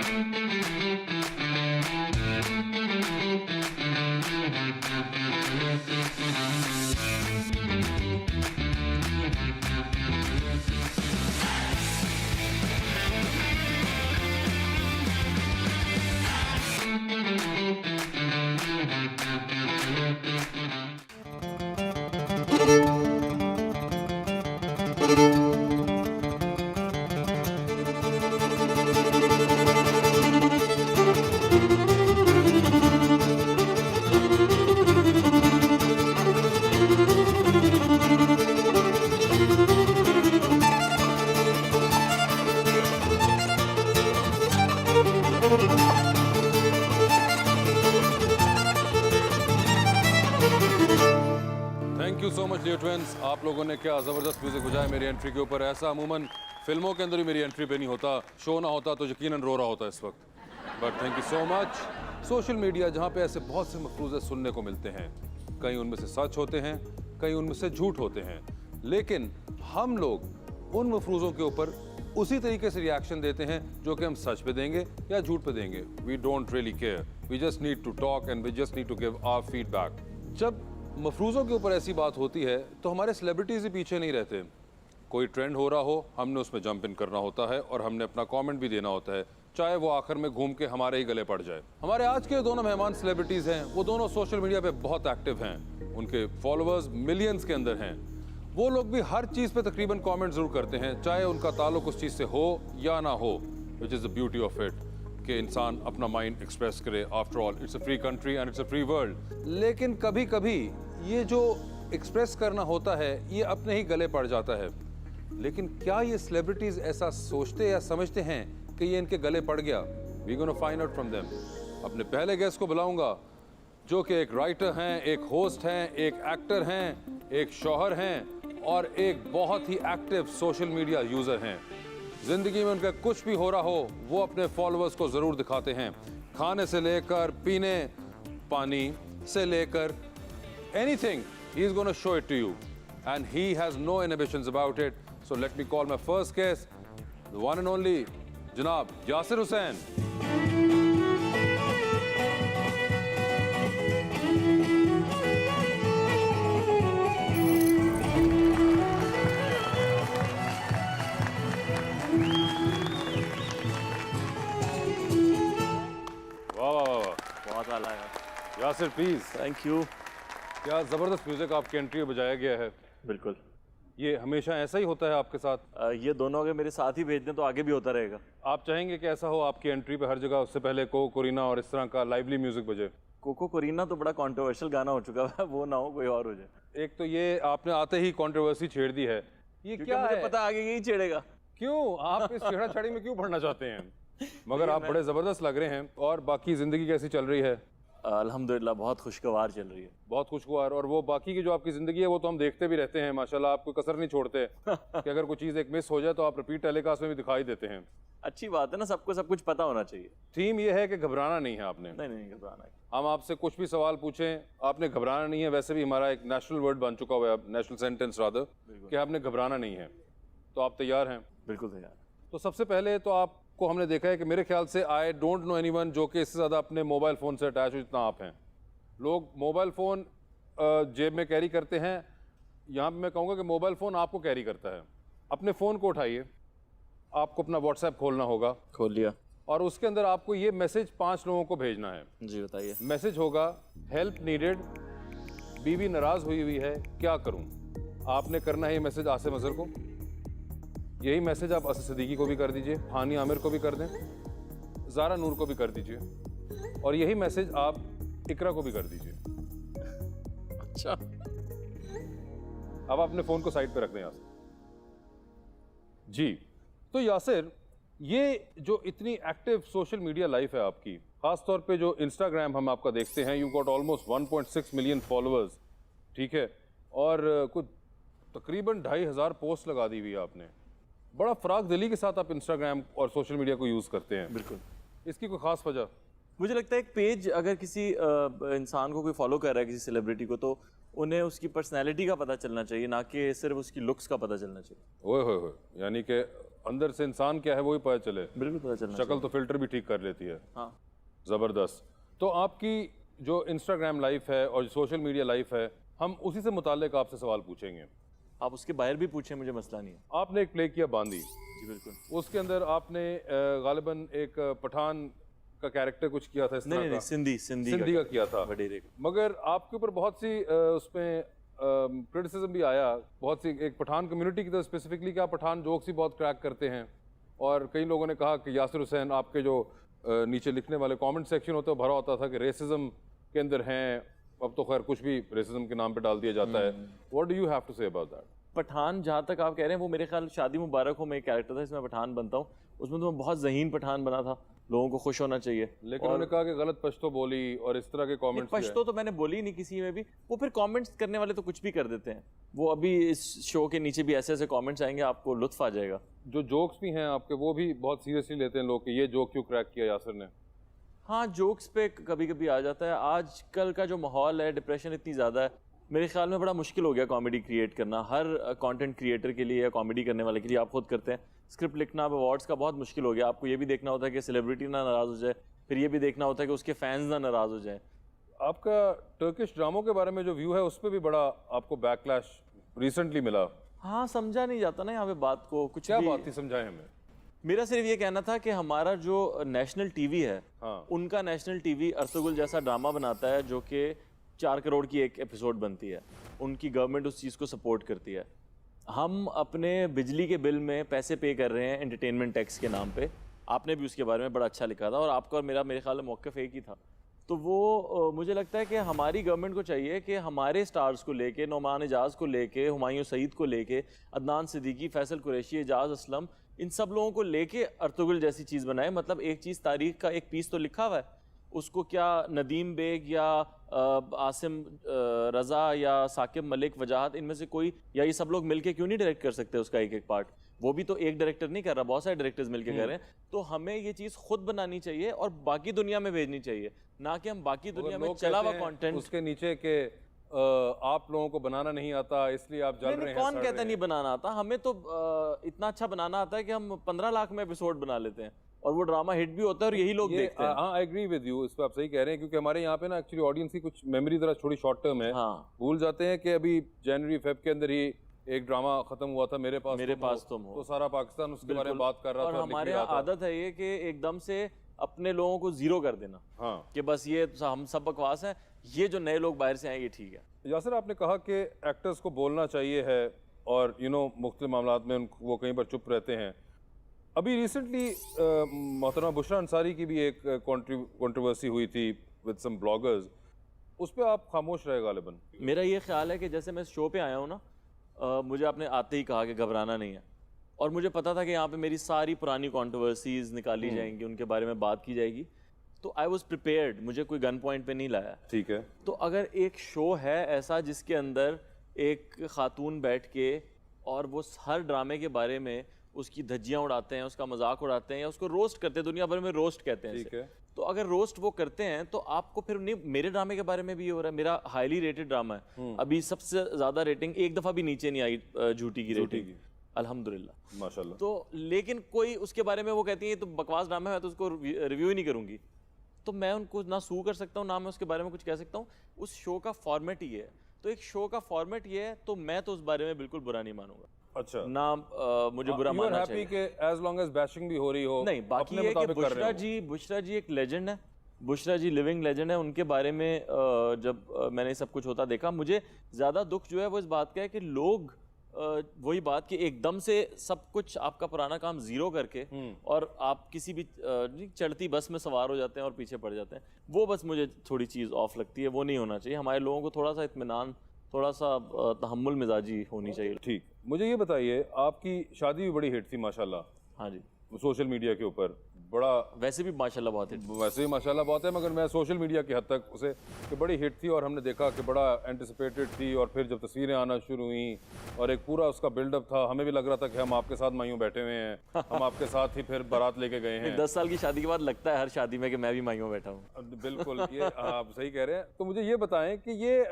Thank you so much Leo twins. आप लोगों ने क्या ज़बरदस्त म्यूजिक बजाया मेरी एंट्री के ऊपर। ऐसा अमूमन फिल्मों के अंदर भी मेरी एंट्री पे नहीं होता। शो ना होता तो यकीनन रो रहा होता इस वक्त। But thank you so much. Social media जहाँ पे ऐसे बहुत से मफरूज़े सुनने को मिलते हैं, कई उनमें से सच होते हैं, कई उनमें से झूठ होते हैं, लेकिन हम लोग उन मफरूज़ों के ऊपर उसी तरीके से रिएक्शन देते हैं जो कि हम सच पे देंगे या झूठ पे देंगे। We don't really care, we just need to talk and we just need to give our feedback. जब मफरूज़ों के ऊपर ऐसी बात होती है तो हमारे सेलिब्रिटीज़ ही पीछे नहीं रहते। कोई ट्रेंड हो रहा हो, हमने उसमें जंप इन करना होता है और हमने अपना कमेंट भी देना होता है, चाहे वो आखिर में घूम के हमारे ही गले पड़ जाए। हमारे आज के दोनों मेहमान सेलिब्रिटीज़ हैं, वो दोनों सोशल मीडिया पे बहुत एक्टिव हैं, उनके फॉलोअर्स मिलियंस के अंदर हैं। वो लोग भी हर चीज़ पे तकरीबन कमेंट ज़रूर करते हैं, चाहे उनका ताल्लुक उस चीज़ से हो या ना हो, which is the beauty of it कि इंसान अपना माइंड एक्सप्रेस करे। After all it's a free country and it's a free world. लेकिन कभी कभी ये जो एक्सप्रेस करना होता है ये अपने ही गले पड़ जाता है। लेकिन क्या ये सेलिब्रिटीज़ ऐसा सोचते या समझते हैं कि ये इनके गले पड़ गया? We gonna find out from them. अपने पहले गेस्ट को बुलाऊंगा जो कि एक राइटर हैं, एक होस्ट हैं, एक एक्टर हैं, एक शौहर हैं और एक बहुत ही एक्टिव सोशल मीडिया यूज़र हैं। ज़िंदगी में उनका कुछ भी हो रहा हो वो अपने फॉलोअर्स को ज़रूर दिखाते हैं, खाने से लेकर पीने, पानी से लेकर anything, he is going to show it to you and he has no inhibitions about it. So let me call my first guest, the one and only Janab Yasir Hussain. वाह वाह वाह, बहुत आला है। यासिर प्लीज। Thank you. क्या ज़बरदस्त music आपकी entry में बजाया गया है। बिल्कुल। ये हमेशा ऐसा ही होता है आपके साथ? ये दोनों अगर मेरे साथ ही भेज दें तो आगे भी होता रहेगा। आप चाहेंगे कि ऐसा हो आपकी एंट्री पे हर जगह उससे पहले कोरीना और इस तरह का लाइवली म्यूज़िक बजे? कोको कोरीना तो बड़ा कंट्रोवर्शियल गाना हो चुका है, वो ना हो कोई और हो जाए। एक तो ये आपने आते ही कंट्रोवर्सी छेड़ दी है, ये क्या मुझे है? पता आगे यही छेड़ेगा। क्यों आप इस छेड़ा-छाड़ी में क्यों पड़ना चाहते हैं? मगर आप बड़े ज़बरदस्त लग रहे हैं। और बाकी ज़िंदगी कैसी चल रही है? अल्हम्दुलिल्लाह बहुत खुशगवार चल रही है। बहुत खुशगवार। और वो बाकी की जो आपकी ज़िंदगी है वो तो हम देखते भी रहते हैं माशाल्लाह, आप कोई कसर नहीं छोड़ते कि अगर कोई चीज़ एक मिस हो जाए तो आप रिपीट टेलीकास्ट में भी दिखाई देते हैं। अच्छी बात है ना, सबको सब कुछ पता होना चाहिए। थीम ये है कि घबराना नहीं है आपने। नहीं नहीं घबराना है। हम आपसे कुछ भी सवाल पूछें, आपने घबराना नहीं है। वैसे भी हमारा एक नेशनल वर्ड बन चुका हुआ है, नेशनल सेंटेंस रादर, कि आपने घबराना नहीं है। तो आप तैयार हैं? बिल्कुल तैयार। तो सबसे पहले तो आपको हमने देखा है कि मेरे ख्याल से आई डोंट नो एनीवन जो कि इससे ज़्यादा अपने मोबाइल फ़ोन से अटैच हो जितना आप हैं। लोग मोबाइल फ़ोन जेब में कैरी करते हैं, यहाँ पे मैं कहूँगा कि मोबाइल फ़ोन आपको कैरी करता है। अपने फ़ोन को उठाइए, आपको अपना व्हाट्सएप खोलना होगा। खोल लिया। और उसके अंदर आपको ये मैसेज 5 लोगों को भेजना है। जी बताइए। मैसेज होगा हेल्प नीडेड, बीवी नाराज़ हुई है, क्या करूं? आपने करना है ये मैसेज आसिम अजहर को, यही मैसेज आप असद सिद्दीकी को भी कर दीजिए, हानी आमिर को भी कर दें, ज़ारा नूर को भी कर दीजिए, और यही मैसेज आप इकरा को भी कर दीजिए। अच्छा। अब अपने फ़ोन को साइड पे रख दें यासिर जी। तो यासिर, ये जो इतनी एक्टिव सोशल मीडिया लाइफ है आपकी, ख़ास तौर पे जो इंस्टाग्राम हम आपका देखते हैं, you got almost 1.6 million followers, ठीक है, और कुछ तकरीबन 2500 पोस्ट लगा दी हुई है आपने। बड़ा फ़राग दिली के साथ आप इंस्टाग्राम और सोशल मीडिया को यूज़ करते हैं। बिल्कुल। इसकी कोई ख़ास वजह? मुझे लगता है एक पेज अगर किसी इंसान को कोई फॉलो कर रहा है, किसी सेलिब्रिटी को, तो उन्हें उसकी पर्सनैलिटी का पता चलना चाहिए, ना कि सिर्फ उसकी लुक्स का पता चलना चाहिए। ओए होए होए, यानी कि अंदर से इंसान क्या है वो ही पता चले। बिल्कुल पता चलना शक्ल तो फिल्टर भी ठीक कर लेती है। हाँ। ज़बरदस्त। तो आपकी जो इंस्टाग्राम लाइफ है और सोशल मीडिया लाइफ है, हम उसी से मुताल्लिक आपसे सवाल पूछेंगे। आप उसके बाहर भी पूछें, मुझे मसला नहीं है। आपने एक प्ले किया बांदी, जी बिल्कुल। उसके अंदर आपने गालिबन एक पठान का कैरेक्टर कुछ किया था इस तरह नहीं नहीं, का। सिंधी का किया था। वडेरे का। मगर आपके ऊपर बहुत सी उसमें क्रिटिसिज्म भी आया, बहुत सी एक पठान कम्युनिटी की तरफ स्पेसिफिकली कि आप पठान जोक्स ही बहुत क्रैक करते हैं, और कई लोगों ने कहा कि यासिर हुसैन आपके जो नीचे लिखने वाले कमेंट सेक्शन होते हैं भरा होता था कि रेसिज्म के अंदर हैं। अब तो खैर कुछ भी रेसिज्म के नाम पे डाल दिया जाता है। What do you have to say about that? Pathan जहाँ तक आप कह रहे हैं, वो मेरे ख्याल शादी मुबारक हो में एक कैरेक्टर था इसमें पठान बनता हूँ, उसमें तो मैं बहुत ज़हीन पठान बना था, लोगों को खुश होना चाहिए। लेकिन उन्होंने कहा कि गलत पश्तो बोली और इस तरह के कमेंट्स। पश्तो तो मैंने बोली नहीं किसी में भी, वो फिर कमेंट्स करने वाले तो कुछ भी कर देते हैं। वो अभी इस शो के नीचे भी ऐसे ऐसे कमेंट्स आएंगे, आपको लुत्फ आ जाएगा। जो जोक्स भी हैं आपके, वो भी बहुत सीरियसली लेते हैं लोग कि ये जोक क्यों क्रैक किया यासिर ने। हाँ, जोक्स पे कभी कभी आ जाता है। आजकल का जो माहौल है, डिप्रेशन इतनी ज़्यादा है, मेरे ख्याल में बड़ा मुश्किल हो गया कॉमेडी क्रिएट करना। हर कंटेंट क्रिएटर के लिए या कॉमेडी करने वाले के लिए, आप खुद करते हैं, स्क्रिप्ट लिखना अब अवार्ड्स का बहुत मुश्किल हो गया। आपको ये भी देखना होता है कि सेलिब्रिटी ना नाराज़ हो जाए, फिर ये भी देखना होता है कि उसके फैंस ना नाराज़ हो जाए। आपका टर्किश ड्रामों के बारे में जो व्यू है उस पर भी बड़ा आपको बैकलैश रिसेंटली मिला। हाँ, समझा नहीं जाता ना यहाँ पे बात को, कुछ क्या भी। बात थी, समझाएं हमें। मेरा सिर्फ ये कहना था कि हमारा जो नेशनल टीवी है, हाँ। उनका नेशनल टीवी अर्तुगरुल जैसा ड्रामा बनाता है जो कि 4 करोड़ की एक एपिसोड बनती है। उनकी गवर्नमेंट उस चीज़ को सपोर्ट करती है। हम अपने बिजली के बिल में पैसे पे कर रहे हैं एंटरटेनमेंट टैक्स के नाम पे। आपने भी उसके बारे में बड़ा अच्छा लिखा था, और आपका और मेरे ख्याल में मौक़िफ़ एक ही था। तो वो मुझे लगता है कि हमारी गवर्नमेंट को चाहिए कि हमारे स्टार्स को लेके, नोमान एजाज को लेके, हुमायूं सईद को लेके, अदनान सिद्दीकी, फैसल कुरैशी, एजाज असलम, इन सब लोगों को लेके अर्तुगरुल जैसी चीज़ बनाए। मतलब एक चीज़, तारीख का एक पीस तो लिखा हुआ है, उसको क्या नदीम बेग या आसिम रज़ा या साकिब मलिक, वजाहत, इनमें से कोई, या ये सब लोग मिलके क्यों नहीं डायरेक्ट कर सकते उसका एक एक पार्ट? वो भी तो एक डायरेक्टर नहीं कर रहा, बहुत सारे डायरेक्टर्स मिलके कर रहे हैं। तो हमें ये चीज़ खुद बनानी चाहिए और बाकी दुनिया में भेजनी चाहिए, ना कि हम बाकी दुनिया में चला हुआ कंटेंट। उसके नीचे के आप लोगों को बनाना नहीं आता इसलिए आप जल रहे हैं। कौन कहता नहीं बनाना आता? हमें तो इतना अच्छा बनाना आता है कि हम 15 लाख में एपिसोड बना लेते हैं, और वो ड्रामा हिट भी होता है और यही लोग देखते हैं। हाँ, आई एग्री विद यू, इस पर आप सही कह रहे हैं, क्योंकि हमारे यहाँ पे ना एक्चुअली ऑडियंस की कुछ मेमोरी जरा थोड़ी शॉर्ट टर्म है। हाँ। भूल जाते हैं कि अभी जनवरी फेब के अंदर ही एक ड्रामा खत्म हुआ था, मेरे पास तुम हो, तो सारा पाकिस्तान उसके बारे में बात कर रहा था। और हमारे यहाँ आदत है ये कि एकदम से अपने लोगों को जीरो कर देना। हाँ। कि बस ये हम सब बकवास हैं, ये जो नए लोग बाहर से आए ये ठीक है। यासिर, आपने कहा कि एक्टर्स को बोलना चाहिए है और मुख्तलिफ मामलात में वो कहीं पर चुप रहते हैं। अभी रिसेंटली मोहतरमा बुशरा अंसारी की भी एक कंट्रोवर्सी हुई थी विद सम ब्लॉगर्स, उस पर आप खामोश रहे गालिबन। मेरा ये ख्याल है कि जैसे मैं शो पे आया हूँ ना, मुझे आपने आते ही कहा कि घबराना नहीं है, और मुझे पता था कि यहाँ पे मेरी सारी पुरानी कंट्रोवर्सीज निकाली जाएंगी, उनके बारे में बात की जाएगी। तो आई वॉज प्रिपेयर्ड, मुझे कोई गन पॉइंट पे नहीं लाया। ठीक है। तो अगर एक शो है ऐसा जिसके अंदर एक खातून बैठ के और वो हर ड्रामे के बारे में उसकी धज्जियाँ उड़ाते हैं, उसका मजाक उड़ाते हैं, या उसको रोस्ट करते हैं, दुनिया भर में रोस्ट कहते हैं। ठीक है। तो अगर रोस्ट वो करते हैं तो आपको फिर नहीं, मेरे ड्रामे के बारे में भी ये हो रहा है, मेरा हाईली रेटेड ड्रामा है, अभी सबसे ज्यादा रेटिंग एक दफा भी नीचे नहीं आई झूठी की रेटिंग, अल्हम्दुलिल्लाह, माशाल्लाह। तो लेकिन कोई उसके बारे में वो कहती है तो बकवास ड्रामा है, तो उसको रिव्यू ही नहीं करूंगी। तो मैं उनको ना सू कर सकता हूँ, ना मैं उसके बारे में कुछ कह सकता हूँ। उस शो का फॉर्मेट ये है, तो एक शो का फॉर्मेट ये है, तो मैं तो उस बारे में बिल्कुल बुरा नहीं मानूंगा। अच्छा। ना मुझे बुरा मानना चाहिए कि एज लॉन्ग एज बैशिंग भी हो रही हो। नहीं, बाकी ये कि बुशरा जी एक लेजेंड है, बुशरा जी लिविंग लेजेंड है। उनके बारे में जब मैंने सब कुछ होता देखा, मुझे ज़्यादा दुख जो है वो इस बात का है कि लोग वही बात कि एकदम से सब कुछ आपका पुराना काम जीरो करके और आप किसी भी चढ़ती बस में सवार हो जाते हैं और पीछे पड़ जाते हैं। वो बस मुझे थोड़ी चीज़ ऑफ लगती है, वो नहीं होना चाहिए। हमारे लोगों को थोड़ा सा इत्मीनान, थोड़ा सा तहम्मुल मिजाजी होनी चाहिए। ठीक, मुझे ये बताइए, आपकी शादी भी बड़ी हिट थी माशाल्लाह। हाँ जी। सोशल मीडिया के ऊपर बड़ा, वैसे भी माशाल्लाह बहुत हिट, वैसे ही माशाल्लाह बहुत है, मगर मैं सोशल मीडिया की हद तक उसे कि बड़ी हिट थी और हमने देखा कि बड़ा एंटिसिपेटेड थी, और फिर जब तस्वीरें आना शुरू हुई और एक पूरा उसका बिल्डअप था, हमें भी लग रहा था कि हम आपके साथ मायूं बैठे हुए हैं, हम आपके साथ ही फिर बारात लेके गए हैं। 10 साल की शादी के बाद लगता है हर शादी में कि मैं भी मायूं बैठा हूँ। बिल्कुल, ये आप सही कह रहे हैं। तो मुझे ये बताएं कि ये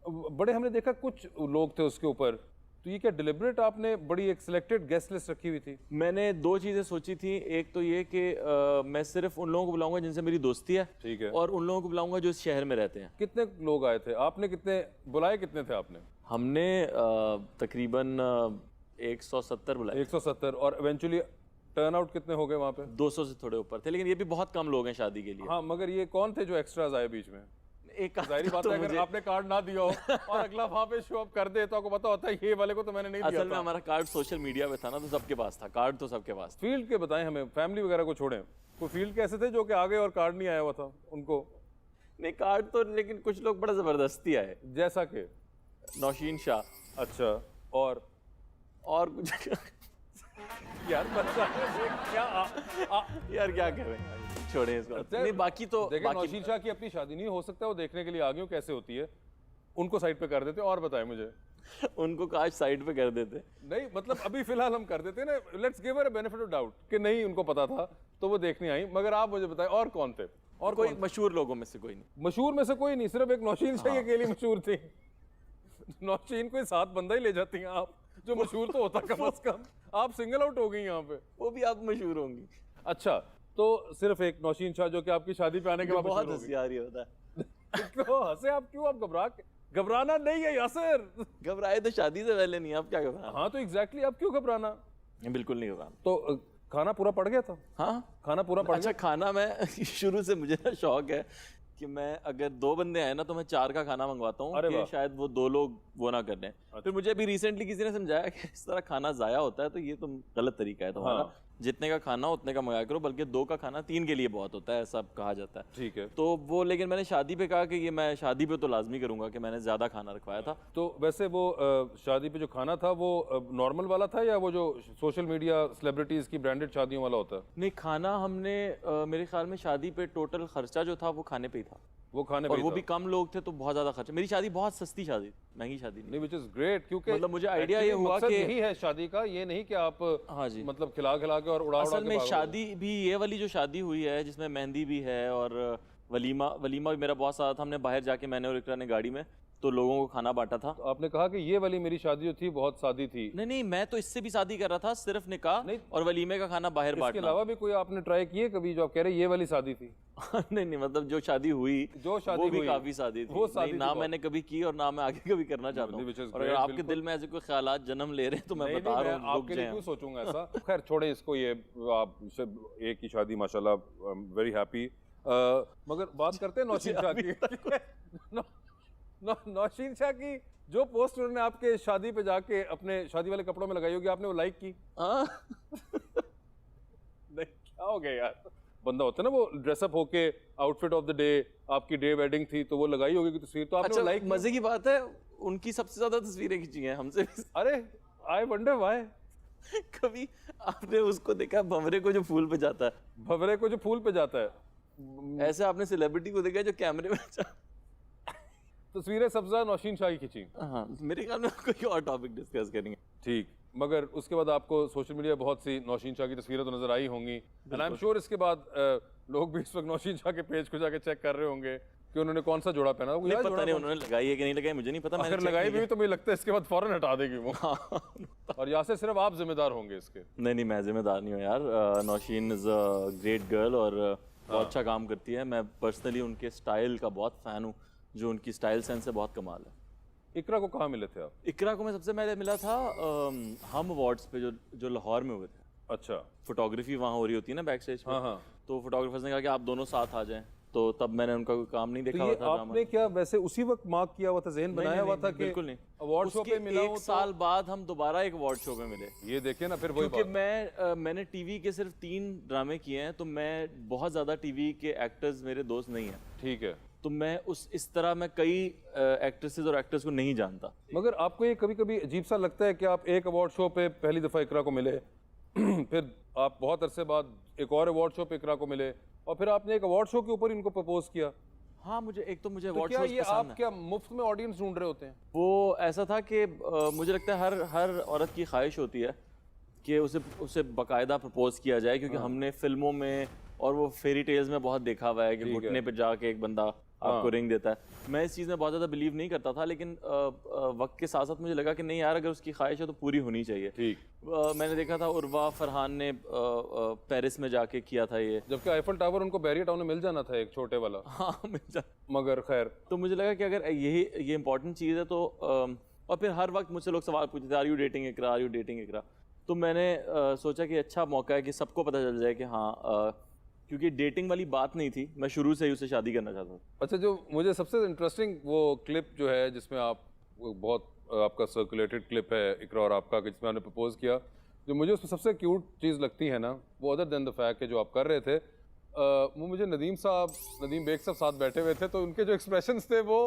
बड़े, हमने देखा कुछ लोग थे उसके ऊपर तो ये क्या डिलिबरेट आपने बड़ी एक सिलेक्टेड गेस्ट लिस्ट रखी हुई थी? मैंने दो चीजें सोची थी। एक तो ये कि मैं सिर्फ उन लोगों को बुलाऊंगा जिनसे मेरी दोस्ती है, ठीक है, और उन लोगों को बुलाऊंगा जो इस शहर में रहते हैं। कितने लोग आए थे आपने? कितने बुलाए? कितने थे आपने? हमने तकरीबन 170 बुलाए। 170। और इवेंचुअली टर्न आउट कितने हो गए वहाँ पे? 200 से थोड़े ऊपर थे, लेकिन ये भी बहुत कम लोग हैं शादी के लिए। हाँ, मगर ये कौन थे जो एक्स्ट्राज आए बीच में? एक जाहिर बात तो है, अगर मुझे आपने कार्ड ना दिया हो और अगला वहाँ पे शो अप कर दे तो आपको पता होता है ये वाले को तो मैंने नहीं दिया असल में था। हमारा कार्ड सोशल मीडिया पे था ना, तो सबके पास था कार्ड, तो सबके पास था। फील्ड के बताएं हमें, फैमिली वगैरह को छोड़ें। कोई फील्ड के ऐसे थे जो कि आ गए और कार्ड नहीं आया हुआ था उनको? नहीं कार्ड तो, लेकिन कुछ लोग बड़ा जबरदस्ती आए, जैसा कि नौशीन शाह अच्छा, और कुछ यार बच्चा क्या यार क्या कर रहे हैं, छोड़े इसको। नहीं बाकी तो देखिए, नौशीन शाह की अपनी शादी नहीं हो सकता, वो देखने के लिए आ गए हो कैसे होती है, उनको साइड पे कर देते। और बताएं मुझे। उनको काश साइड पे कर देते। नहीं मतलब अभी फिलहाल हम कर देते ना, let's give her benefit of doubt कि नहीं उनको पता था तो वो देखने आई। मगर आप मुझे बताएं और कौन थे? और कोई मशहूर लोगों में से कोई नहीं? मशहूर में से कोई नहीं, सिर्फ एक नौशीन शाह ही अकेली मशहूर थी। नौशीन को 7 बंदा ही ले जाती हैं आप, जो मशहूर तो होता कम से कम। आप सिंगल आउट हो गई यहाँ पे। वो भी आप मशहूर होंगी। अच्छा, तो सिर्फ एक नौशीन शाह जो कि आपकी शादी पे आने के बाद बहुत मशहूर हो हंसी आ रही होता है। गई। तो हंसे आप क्यों? आप घबराना नहीं है यासिर। घबराए तो शादी से पहले नहीं, आप क्या घबरा? हाँ तो एग्जैक्टली आप क्यों घबराना? बिल्कुल नहीं घबराना। तो खाना पूरा पड़ गया था? हाँ खाना पूरा पड़ अच्छा, खाना मैं शुरू से मुझे ना शौक है कि मैं अगर 2 बंदे आए ना तो मैं 4 का खाना मंगवाता हूँ कि शायद वो 2 लोग वो ना कर लें। फिर मुझे अभी रिसेंटली किसी ने समझाया कि इस तरह खाना जाया होता है, तो ये तो गलत तरीका है तुम्हारा। हाँ। जितने का खाना उतने का मंगाया करो, बल्कि 2 का खाना 3 के लिए बहुत होता है, ऐसा कहा जाता है। ठीक है। तो वो, लेकिन मैंने शादी पे कहा कि ये मैं शादी पे तो लाजमी करूंगा कि मैंने ज्यादा खाना रखवाया था। तो वैसे वो शादी पे जो खाना था वो नॉर्मल वाला था या वो जो सोशल मीडिया सेलिब्रिटीज की ब्रांडेड शादियों वाला होता है? नहीं, खाना हमने मेरे ख्याल में शादी पे टोटल खर्चा जो था वो खाने पे ही था। वो खाने और पे वो था। भी कम लोग थे तो बहुत ज्यादा खर्चा। मेरी शादी बहुत सस्ती शादी, महंगी शादी नहीं। व्हिच इज ग्रेट, क्योंकि मतलब मुझे आइडिया ये हुआ कि यही है शादी का, ये नहीं कि आप हाँ जी, मतलब खिला खिला के और उड़ा असल में शादी भी, ये वाली जो शादी हुई है जिसमें मेहंदी भी है और वलीमा भी मेरा बहुत सारा था। हमने बाहर जाके, मैंने और इकरा ने गाड़ी में, तो लोगों को खाना बांटा था। तो आपने कहा कि ये वाली मेरी शादी जो थी बहुत सादी थी। नहीं, मैं तो इससे भी शादी कर रहा था, सिर्फ निकाह और वलीमे का खाना बाहर बांटना। इसके अलावा भी कोई आपने ट्राई किए कभी जो आप कह रहे ये वाली शादी थी? नहीं, मतलब जो शादी हुई वो भी काफी शादी थी। वो शादी ना मैंने कभी की और ना मैं आगे कभी करना चाहता हूँ। और अगर आपके दिल में ऐसे कोई ख्यालात जन्म ले रहे हैं तो मैं बता रहा हूँ, आपके लिए क्यों सोचूंगा ऐसा। खैर छोड़े इसको, ये आप एक ही शादी माशाल्लाह, वेरी हैप्पी। मगर बात करते हैं नौशीन शाह की। नौशीन शाह की जो पोस्ट उन्होंने आपके शादी पे जाके अपने शादी वाले कपड़ों में लगाई होगी, आपने वो लाइक की? नहीं, क्या हो गया यार, बंदा होता है ना वो ड्रेसअप होके, आउटफिट ऑफ द डे, आपकी डे वेडिंग थी तो वो लगाई होगी की तस्वीर, तो आपने अच्छा, लाइक? मजे की बात है, उनकी सबसे ज्यादा तस्वीरें खींची हैं हमसे। अरे आई वंडर व्हाई। कभी आपने उसको देखा, भंवरे को जो फूल पे जाता है? भंवरे को जो फूल पे जाता है, ऐसे आपने सेलिब्रिटी को देखा जो कैमरे में तस्वीरें सबसे ज्यादा नौशीन शाह की खींची? हाँ, मेरे ख्याल में कोई और टॉपिक डिस्कस करेंगे। ठीक, मगर उसके बाद आपको सोशल मीडिया बहुत सी नौशीन शाह की तस्वीरें तो नजर आई होंगी, एंड आई एम श्योर इसके बाद लोग भी इस वक्त नौशीन शाह के पेज को जाके चेक कर रहे होंगे कि उन्होंने कौन सा जोड़ा पहना। नहीं पता नहीं उन्होंने लगाई है कि नहीं लगाई, मुझे नहीं पता। अगर लगाई भी तो मुझे लगता है इसके बाद फौरन हटा देगी वो। और यहाँ से सिर्फ आप जिम्मेदार होंगे इसके। नहीं, मैं जिम्मेदार नहीं हूँ यार। Nausheen is a great girl और बहुत अच्छा काम करती है। मैं पर्सनली उनके स्टाइल का बहुत फैन हूँ, जो उनकी स्टाइल सेंस है बहुत कमाल है। इकरा को कहाँ मिले थे आप? इकरा को मैं सबसे पहले मिला था हम अवार्ड्स पे जो लाहौर में हुए थे। अच्छा, फोटोग्राफी वहाँ हो रही होती है ना बैक स्टेज पे। हाँ। तो फोटोग्राफर्स ने कहा कि आप दोनों साथ आ जाएं, तो तब मैंने उनका कोई काम नहीं देखा तो हुआ ये था। आपने क्या वैसे उसी वक्त मार्क किया हुआ था, ज़हन बनाया हुआ था कि बिल्कुल नहीं, अवार्ड शो पे मिला? 1 साल बाद हम दोबारा एक अवार्ड शो पे मिले। ये देखिए ना, फिर वही क्योंकि मैंने टीवी के सिर्फ 3 ड्रामे किए हैं, तो मैं बहुत ज्यादा टीवी के एक्टर्स मेरे दोस्त नहीं है। ठीक है, तो मैं इस तरह मैं कई एक्ट्रेसेस और एक्टर्स को नहीं जानता। मगर आपको ये कभी कभी अजीब सा लगता है कि आप एक अवार्ड शो पे पहली दफ़ा इकरा को मिले, फिर आप बहुत अरसे बाद एक और अवार्ड शो पे इकरा को मिले, और फिर आपने एक अवार्ड शो के ऊपर इनको प्रपोज किया? हाँ, मुझे तो अवार्ड क्या शोज ये पसंद आप है। क्या मुफ्त में ऑडियंस ढूंढ रहे होते हैं? वो ऐसा था कि मुझे लगता है हर औरत की ख्वाहिश होती है कि उसे बाकायदा प्रपोज किया जाए, क्योंकि हमने फिल्मों में और वो फेरी टेल्स में बहुत देखा हुआ है कि घुटने पे जाके एक बंदा आपको रिंग देता है। मैं इस चीज़ में बहुत ज़्यादा बिलीव नहीं करता था, लेकिन वक्त के साथ साथ मुझे लगा कि नहीं यार, अगर उसकी ख्वाहिश है तो पूरी होनी चाहिए। ठीक। मैंने देखा था उर्वा फरहान ने पेरिस में जाके किया था ये। जबकि आईफल टावर उनको बैरियर टाउन में मिल जाना था, एक छोटे वाला। हाँ मिल जा। मगर खैर, तो मुझे लगा कि अगर ये इंपॉर्टेंट चीज़ है तो और फिर हर वक्त मुझसे लोग सवाल पूछते थे, are you dating Iqra, are you dating Iqra. तो मैंने सोचा कि अच्छा मौका है कि सबको पता चल जाए कि हाँ, क्योंकि डेटिंग वाली बात नहीं थी, मैं शुरू से ही उससे शादी करना चाहता था। अच्छा, जो मुझे सबसे इंटरेस्टिंग वो क्लिप जो है जिसमें आप वो बहुत आपका सर्कुलेटेड क्लिप है इकरा और आपका, जिसमें आपने प्रपोज किया, जो मुझे उसमें सबसे क्यूट चीज़ लगती है ना, वो अदर देन द फैक्ट कि जो आप कर रहे थे, वो मुझे नदीम बेग साहब साथ बैठे हुए थे, तो उनके जो एक्सप्रेशंस थे वो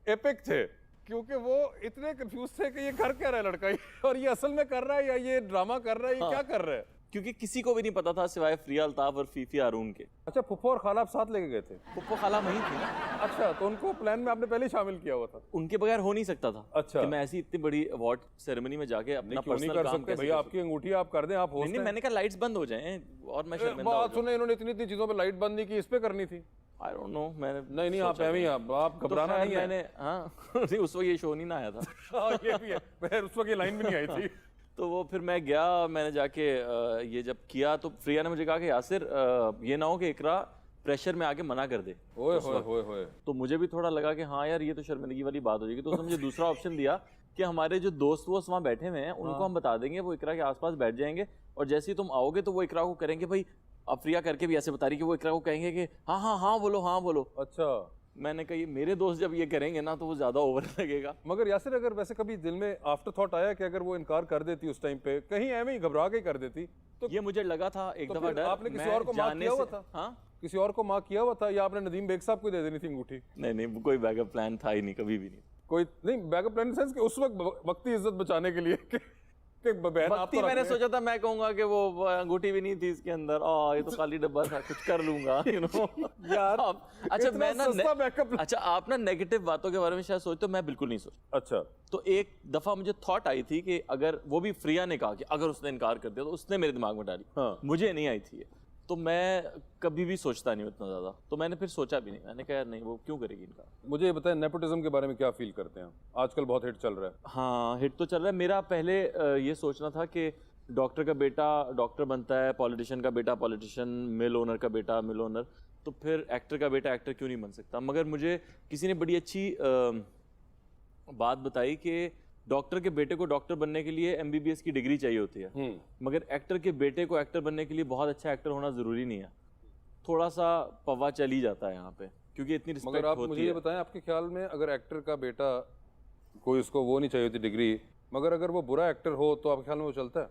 एपिक थे, क्योंकि वो इतने कंफ्यूज थे कि ये कर क्या रहा है लड़का, और ये असल में कर रहा है या ये ड्रामा कर रहा है, ये क्या कर रहा है। क्योंकि किसी को भी नहीं पता था सिवाय फ्रिया अल्ताफ और फीफी हारून के। अच्छा, फुफ्फो और खाला आप साथ लेके गए थे? फुफ्फो खाला वहीं थी ना। अच्छा, तो उनको प्लान में आपने पहले ही शामिल किया हुआ था? उनके बगैर हो नहीं सकता था। अच्छा। कि मैं ऐसी इतनी बड़ी अवार्ड सेरेमनी में जाके अपना क्यों नहीं पर्सनल कर काम सकते कैसे भैया? कर आपकी अंगूठी आप कर दें, आप होस्ट नहीं, हैं। मैंने कहा लाइट्स बंद हो जाएं और मैं शर्मिंदा हो बात जाऊं। सुने, इन्होंने इतनी लाइट बंद नहीं की, इस पे करनी थी। आई डोंट नो, मैंने नहीं आप एवं ही आप घबराना नहीं है। मैंने हाँ उस वक्त ये शो नहीं ना आया था। हाँ, ये भी है, फिर उस वक्त ये लाइन भी नहीं आई थी। तो वो फिर मैं गया, मैंने जाके ये जब किया तो प्रिया ने मुझे कहा कि यासिर ये ना हो कि इकरा प्रेशर में आके मना कर दे। ओए होए होए। तो मुझे भी थोड़ा लगा कि हाँ यार, ये तो शर्मिंदगी वाली बात हो जाएगी। तो उसने मुझे दूसरा ऑप्शन दिया कि हमारे जो दोस्त वो वहाँ बैठे हुए हैं उनको हम बता देंगे, वो इकरा के आसपास बैठ जाएंगे, और जैसे ही तुम आओगे तो वो इकरा को करेंगे भाई, अब प्रिया करके भी ऐसे बता रही कि वो इकरा को कहेंगे कि हाँ हाँ हाँ बोलो, हाँ बोलो। अच्छा। मैंने कहा ये मेरे दोस्त जब ये करेंगे ना तो वो ज्यादा ओवर लगेगा। मगर यासिर, अगर वैसे कभी दिल में आफ्टर थॉट आया कि अगर वो इनकार कर देती उस टाइम पे, कहीं एवं ही घबरा के कर देती, तो ये मुझे लगा था एक तो दफा फिर डर। आपने किसी और को मार्क किया हुआ था? हाँ, किसी और को मार्क किया हुआ था, या आपने नदीम बेग साहब को दे देनी थी अंगूठी? नहीं कोई बैकअप प्लान था ही नहीं, कभी भी नहीं। कोई नहीं बैकअप प्लान इन सेंस कि उस वक्त वक्ती इज्जत बचाने के लिए कि बहन आपको मैंने सोचा था मैं कहूंगा कि वो अंगूठी भी नहीं थी इसके अंदर, ये तो खाली डब्बा था, कुछ कर लूंगा यार। अच्छा इतना मैं सस्ता बैकअप। अच्छा आप ना नेगेटिव बातों के बारे में शायद सोचते हो, मैं बिल्कुल नहीं सोचता। अच्छा। तो एक दफा मुझे थॉट आई थी कि अगर वो भी फ्रिया ने कहा कि अगर उसने इनकार कर दिया, तो उसने मेरे दिमाग में डाली। हाँ। मुझे नहीं आई थी ये, तो मैं कभी भी सोचता नहीं उतना ज्यादा, तो मैंने फिर सोचा भी नहीं। मैंने कहा यार नहीं, वो क्यों करेगी इनका। मुझे ये बताएं, नेपोटिज्म के बारे में क्या फील करते हैं? आजकल बहुत हिट चल रहा है। हाँ हिट तो चल रहा है। मेरा पहले ये सोचना था कि डॉक्टर का बेटा डॉक्टर बनता है, पॉलिटिशियन का बेटा पॉलिटिशियन, मिल ओनर का बेटा मिल ओनर, तो फिर एक्टर का बेटा एक्टर क्यों नहीं बन सकता। मगर मुझे किसी ने बड़ी अच्छी बात बताई कि डॉक्टर के बेटे को डॉक्टर बनने के लिए MBBS की डिग्री चाहिए होती है, मगर एक्टर के बेटे को एक्टर बनने के लिए बहुत अच्छा एक्टर होना जरूरी नहीं है। थोड़ा सा पवा चल ही जाता है यहाँ पे, क्योंकि इतनी रिस्पेक्ट मगर आप होती मुझे है। ये बताएं, आपके ख्याल में अगर एक्टर का बेटा कोई, उसको वो नहीं चाहिए होती डिग्री, मगर अगर वो बुरा एक्टर हो तो आपके ख्याल में वो चलता है?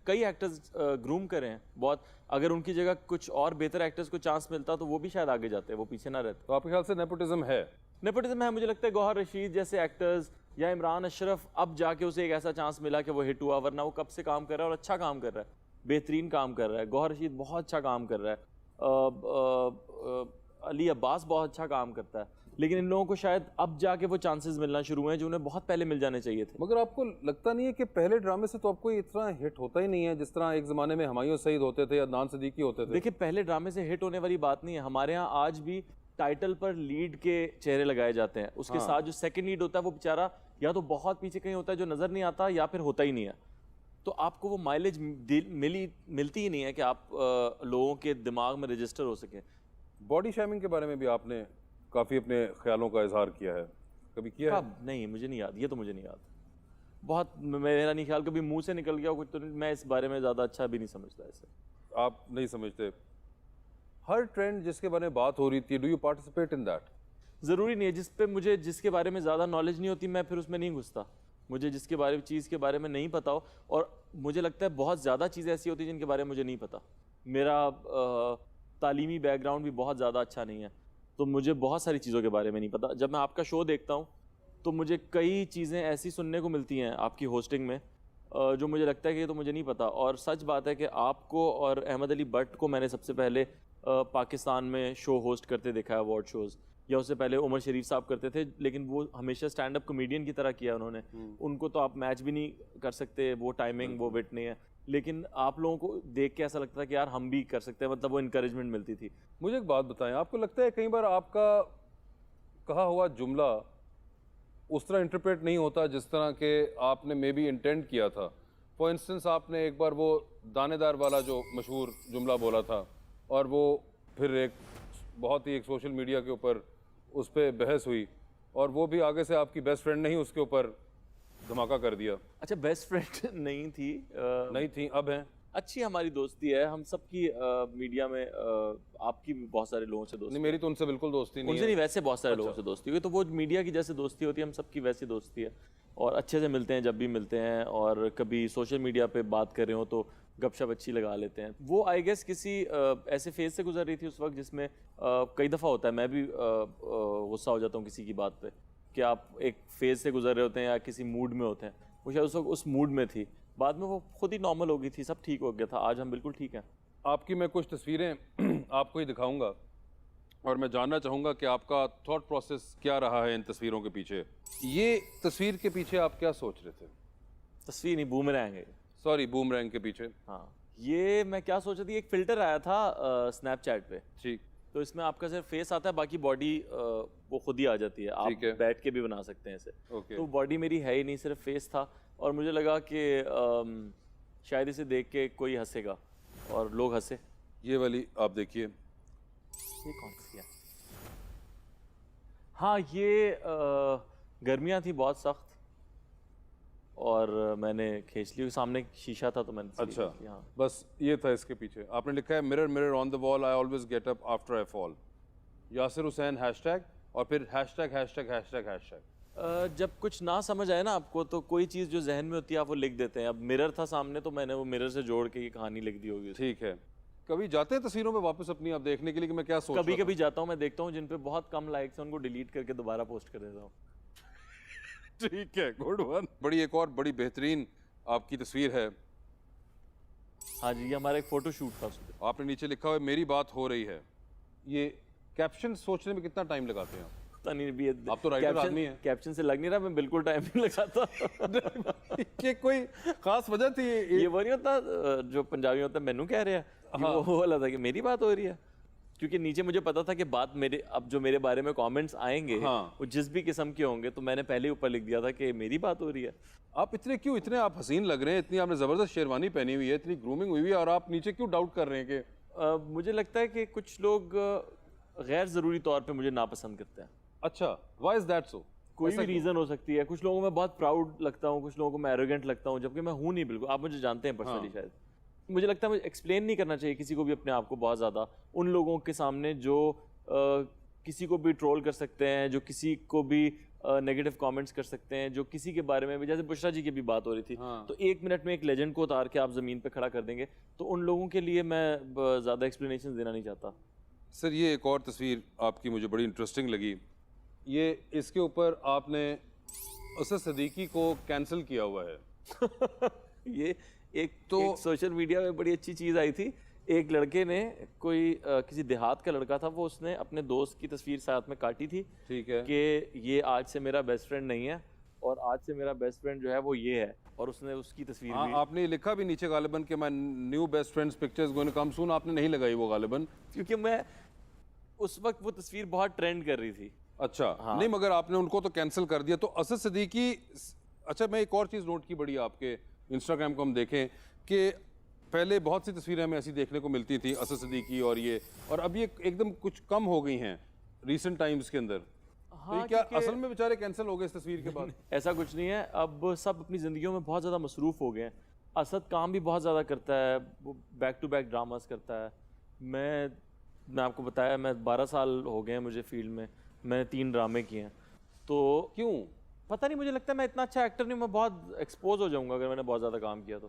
कई एक्टर्स ग्रूम करे हैं बहुत, अगर उनकी जगह कुछ और बेहतर एक्टर्स को चांस मिलता तो वो भी शायद आगे जाते, वो पीछे ना रहते। तो आपके ख्याल से नेपोटिज्म है? नेपोटिज्म है। मुझे लगता है गौहर रशीद जैसे एक्टर्स या इमरान अशरफ, अब जाके उसे एक ऐसा चांस मिला कि वो हिट हुआ, वरना वो कब से काम कर रहा है और अच्छा काम कर रहा है, बेहतरीन काम कर रहा है। गौहर रशीद बहुत अच्छा काम कर रहा है, अली अब्बास बहुत अच्छा काम करता है, लेकिन इन लोगों को शायद अब जाके वो चांसेस मिलना शुरू हुए हैं जो उन्हें बहुत पहले मिल जाने चाहिए थे। मगर आपको लगता नहीं है कि पहले ड्रामे से तो आपको इतना हिट होता ही नहीं है, जिस तरह एक ज़माने में हुमायूं सईद होते थे या अदनान सिद्दीकी होते थे? देखिए पहले ड्रामे से हिट होने वाली बात नहीं है। हमारे यहाँ आज भी टाइटल पर लीड के चेहरे लगाए जाते हैं, उसके साथ जो सेकंड लीड होता है वो बेचारा या तो बहुत पीछे कहीं होता है जो नजर नहीं आता, या फिर होता ही नहीं है। तो आपको वो माइलेज मिलती ही नहीं है कि आप लोगों के दिमाग में रजिस्टर हो सके। बॉडी शेमिंग के बारे में भी आपने काफ़ी अपने ख्यालों का इजहार किया है, कभी किया है? नहीं, मुझे नहीं याद, ये तो मुझे नहीं याद। बहुत मेरा नहीं ख्याल कभी मुंह से निकल गया कुछ, तो मैं इस बारे में ज़्यादा अच्छा भी नहीं समझता ऐसे। आप नहीं समझते? हर ट्रेंड जिसके बारे में बात हो रही थी, do you participate in that? ज़रूरी नहीं है, जिसके बारे में ज़्यादा नॉलेज नहीं होती मैं फिर उसमें नहीं घुसता। मुझे जिसके बारे चीज़ के बारे में नहीं पता हो, और मुझे लगता है बहुत ज़्यादा चीज़ें ऐसी होती हैं जिनके बारे में मुझे नहीं पता। मेरा तालीमी बैकग्राउंड भी बहुत ज़्यादा अच्छा नहीं है, तो मुझे बहुत सारी चीज़ों के बारे में नहीं पता। जब मैं आपका शो देखता हूँ तो मुझे कई चीज़ें ऐसी सुनने को मिलती हैं आपकी होस्टिंग में जो मुझे लगता है कि ये तो मुझे नहीं पता। और सच बात है कि आपको और अहमद अली बट को मैंने सबसे पहले पाकिस्तान में शो होस्ट करते देखा है, अवार्ड शोज़, या उससे पहले उमर शरीफ साहब करते थे, लेकिन वो हमेशा स्टैंड अप कॉमेडियन की तरह किया उन्होंने। उनको तो आप मैच भी नहीं कर सकते, वो टाइमिंग वो विट नहीं है, लेकिन आप लोगों को देख के ऐसा लगता था कि यार हम भी कर सकते हैं, मतलब वो इनकरेजमेंट मिलती थी। मुझे एक बात बताएं, आपको लगता है कई बार आपका कहा हुआ जुमला उस तरह इंटरप्रेट नहीं होता जिस तरह के आपने मे बी इंटेंड किया था। फॉर इंस्टेंस आपने एक बार वो दानेदार वाला जो मशहूर जुमला बोला था और वो फिर एक बहुत ही एक सोशल मीडिया के ऊपर उस पर बहस हुई और वो भी आगे से आपकी बेस्ट फ्रेंड नहीं उसके ऊपर धमाका कर दिया। अच्छा, बेस्ट फ्रेंड नहीं थी, नहीं थी, अब हैं। अच्छी हमारी दोस्ती है, हम सबकी मीडिया में आपकी भी बहुत सारे लोगों से दोस्ती, नहीं मेरी तो उनसे बिल्कुल दोस्ती नहीं उनसे है। नहीं, वैसे बहुत सारे लोगों से दोस्ती हुई, तो वो मीडिया की जैसे दोस्ती होती है, हम सबकी वैसी दोस्ती है और अच्छे से मिलते हैं जब भी मिलते हैं, और कभी सोशल मीडिया पे बात कर रहे हो तो गपशप अच्छी लगा लेते हैं। वो आई गेस किसी ऐसे फेज से गुजर रही थी उस वक्त जिसमें कई दफ़ा होता है, मैं भी गुस्सा हो जाता हूँ किसी की बात पे, कि आप एक फेज से गुजर रहे होते हैं या किसी मूड में होते हैं, वो शायद उस वक्त उस मूड में थी, बाद में वो खुद ही नॉर्मल हो गई थी, सब ठीक हो गया था, आज हम बिल्कुल ठीक हैं। आपकी मैं कुछ तस्वीरें आपको ही दिखाऊंगा और मैं जानना चाहूँगा कि आपका थॉट प्रोसेस क्या रहा है इन तस्वीरों के पीछे। ये तस्वीर के पीछे आप क्या सोच रहे थे? तस्वीर नहीं, बूमरैंग है। सॉरी, बूमरैंग के पीछे। हाँ, ये मैं क्या सोच रही थी, एक फ़िल्टर आया था स्नैपचैट पे, ठीक। तो इसमें आपका सिर्फ फेस आता है, बाकी बॉडी वो खुद ही आ जाती है, आप बैठ के भी बना सकते हैं इसे। तो बॉडी मेरी है ही नहीं, सिर्फ फेस था, और मुझे लगा कि शायद इसे देख के कोई हंसेगा, और लोग हंसे। ये वाली आप देखिए, ये कौन सी है? हाँ, ये गर्मियाँ थी बहुत सख्त और मैंने खींच ली, सामने शीशा था तो मैंने। अच्छा, हाँ। बस ये था इसके पीछे। आपने लिखा है mirror mirror on the wall I always get up after I fall, Yasir Hussain hashtag, और फिर हैशटैग हैशटैग हैशटैग हैशटैग। जब कुछ ना समझ आए ना आपको, तो कोई चीज़ जो जहन में होती है आप वो लिख देते हैं। अब मिरर था सामने तो मैंने वो मिरर से जोड़ के ये कहानी लिख दी होगी। ठीक है। कभी जाते हैं तस्वीरों में वापस अपनी आप देखने के लिए कि मैं क्या सोच रहा था? कभी कभी जाता हूँ, मैं देखता हूँ जिन पे बहुत कम लाइक्स हैं उनको डिलीट करके दोबारा पोस्ट कर देता हूँ। ठीक है, गुड वन। बड़ी एक और बड़ी बेहतरीन आपकी तस्वीर है। हाँ जी, ये हमारा एक फोटो शूट था उसमें। आपने नीचे लिखा हुआ है मेरी बात हो रही है। ये कैप्शन सोचने में कितना टाइम लगाते हैं आप? पता नहीं भी, आप तो राइटर आदमी हैं। कैप्शन से लग नहीं रहा, मैं बिल्कुल टाइम नहीं लगाता। कि कोई खास वजह थी? ये वो नहीं होता जो पंजाबी होता है मैनू कह रहे हैं, वो वाला था कि मेरी बात हो रही है, क्योंकि नीचे मुझे पता था कि बात मेरे, अब जो मेरे बारे में कमेंट्स आएंगे वो जिस भी किस्म के होंगे, तो मैंने पहले ऊपर लिख दिया था कि मेरी बात हो रही है। आप इतने आप हसीन लग रहे हैं, इतनी आपने ज़बरदस्त शेरवानी पहनी हुई है, इतनी ग्रूमिंग हुई हुई है, और आप नीचे क्यों डाउट कर रहे हैं कि मुझे लगता है कि कुछ लोग गैर ज़रूरी तौर पे मुझे नापसंद करते हैं। अच्छा, व्हाई इज दैट सो? कोई भी रीज़न हो सकती है। कुछ लोगों में बहुत प्राउड लगता हूँ, कुछ लोगों को मैं एरोगेंट लगता हूँ, जबकि मैं हूँ नहीं बिल्कुल। आप मुझे जानते हैं पर्सनली शायद। मुझे लगता है मुझे एक्सप्लेन नहीं करना चाहिए किसी को भी अपने आप को बहुत ज़्यादा उन लोगों के सामने जो किसी को भी ट्रोल कर सकते हैं, जो किसी को भी नेगेटिव कमेंट्स कर सकते हैं, जो किसी के बारे में भी, जैसे बुशरा जी की भी बात हो रही थी, तो 1 मिनट में एक लेजेंड को उतार के आप ज़मीन पे खड़ा कर देंगे, तो उन लोगों के लिए मैं ज़्यादा एक्सप्लेनेशन देना नहीं चाहता। सर, ये एक और तस्वीर आपकी मुझे बड़ी इंटरेस्टिंग लगी। ये इसके ऊपर आपने असद सदीकी को कैंसिल किया हुआ है। ये एक सोशल मीडिया में बड़ी अच्छी चीज़ आई थी। एक लड़के ने, कोई किसी देहात का लड़का था, वो उसने अपने दोस्त की तस्वीर साथ में काटी थी, ठीक है, कि ये आज से मेरा बेस्ट फ्रेंड नहीं है और आज से मेरा बेस्ट फ्रेंड जो है वो ये है, और उसने उसकी तस्वीर भी। आपने लिखा भी नीचे गालिबन कि my new best friends pictures going to come soon, आपने नहीं लगाई वो गालिबन, क्योंकि मैं उस वक्त वो तस्वीर बहुत ट्रेंड कर रही थी। अच्छा, नहीं मगर आपने उनको तो कैंसिल कर दिया। तो असद सदीकी, अच्छा मैं एक और चीज़ नोट की बड़ी, आपके इंस्टाग्राम को हम देखें कि पहले बहुत सी तस्वीरें हमें ऐसी देखने को मिलती थी असद सदीकी और ये, और अब ये एकदम कुछ कम हो गई हैं रिसेंट टाइम्स के अंदर। हाँ, तो क्या असल में बेचारे कैंसिल हो गए इस तस्वीर के बाद? ऐसा कुछ नहीं है, अब सब अपनी ज़िंदगियों में बहुत ज़्यादा मसरूफ़ हो गए हैं। असद काम भी बहुत ज़्यादा करता है, वो बैक टू बैक ड्रामास करता है। मैं आपको बताया, मैं 12 साल हो गए हैं मुझे फील्ड में, मैंने 3 ड्रामे किए हैं। तो क्यों? पता नहीं, मुझे लगता है मैं इतना अच्छा एक्टर नहीं, मैं बहुत एक्सपोज हो जाऊंगा अगर मैंने बहुत ज़्यादा काम किया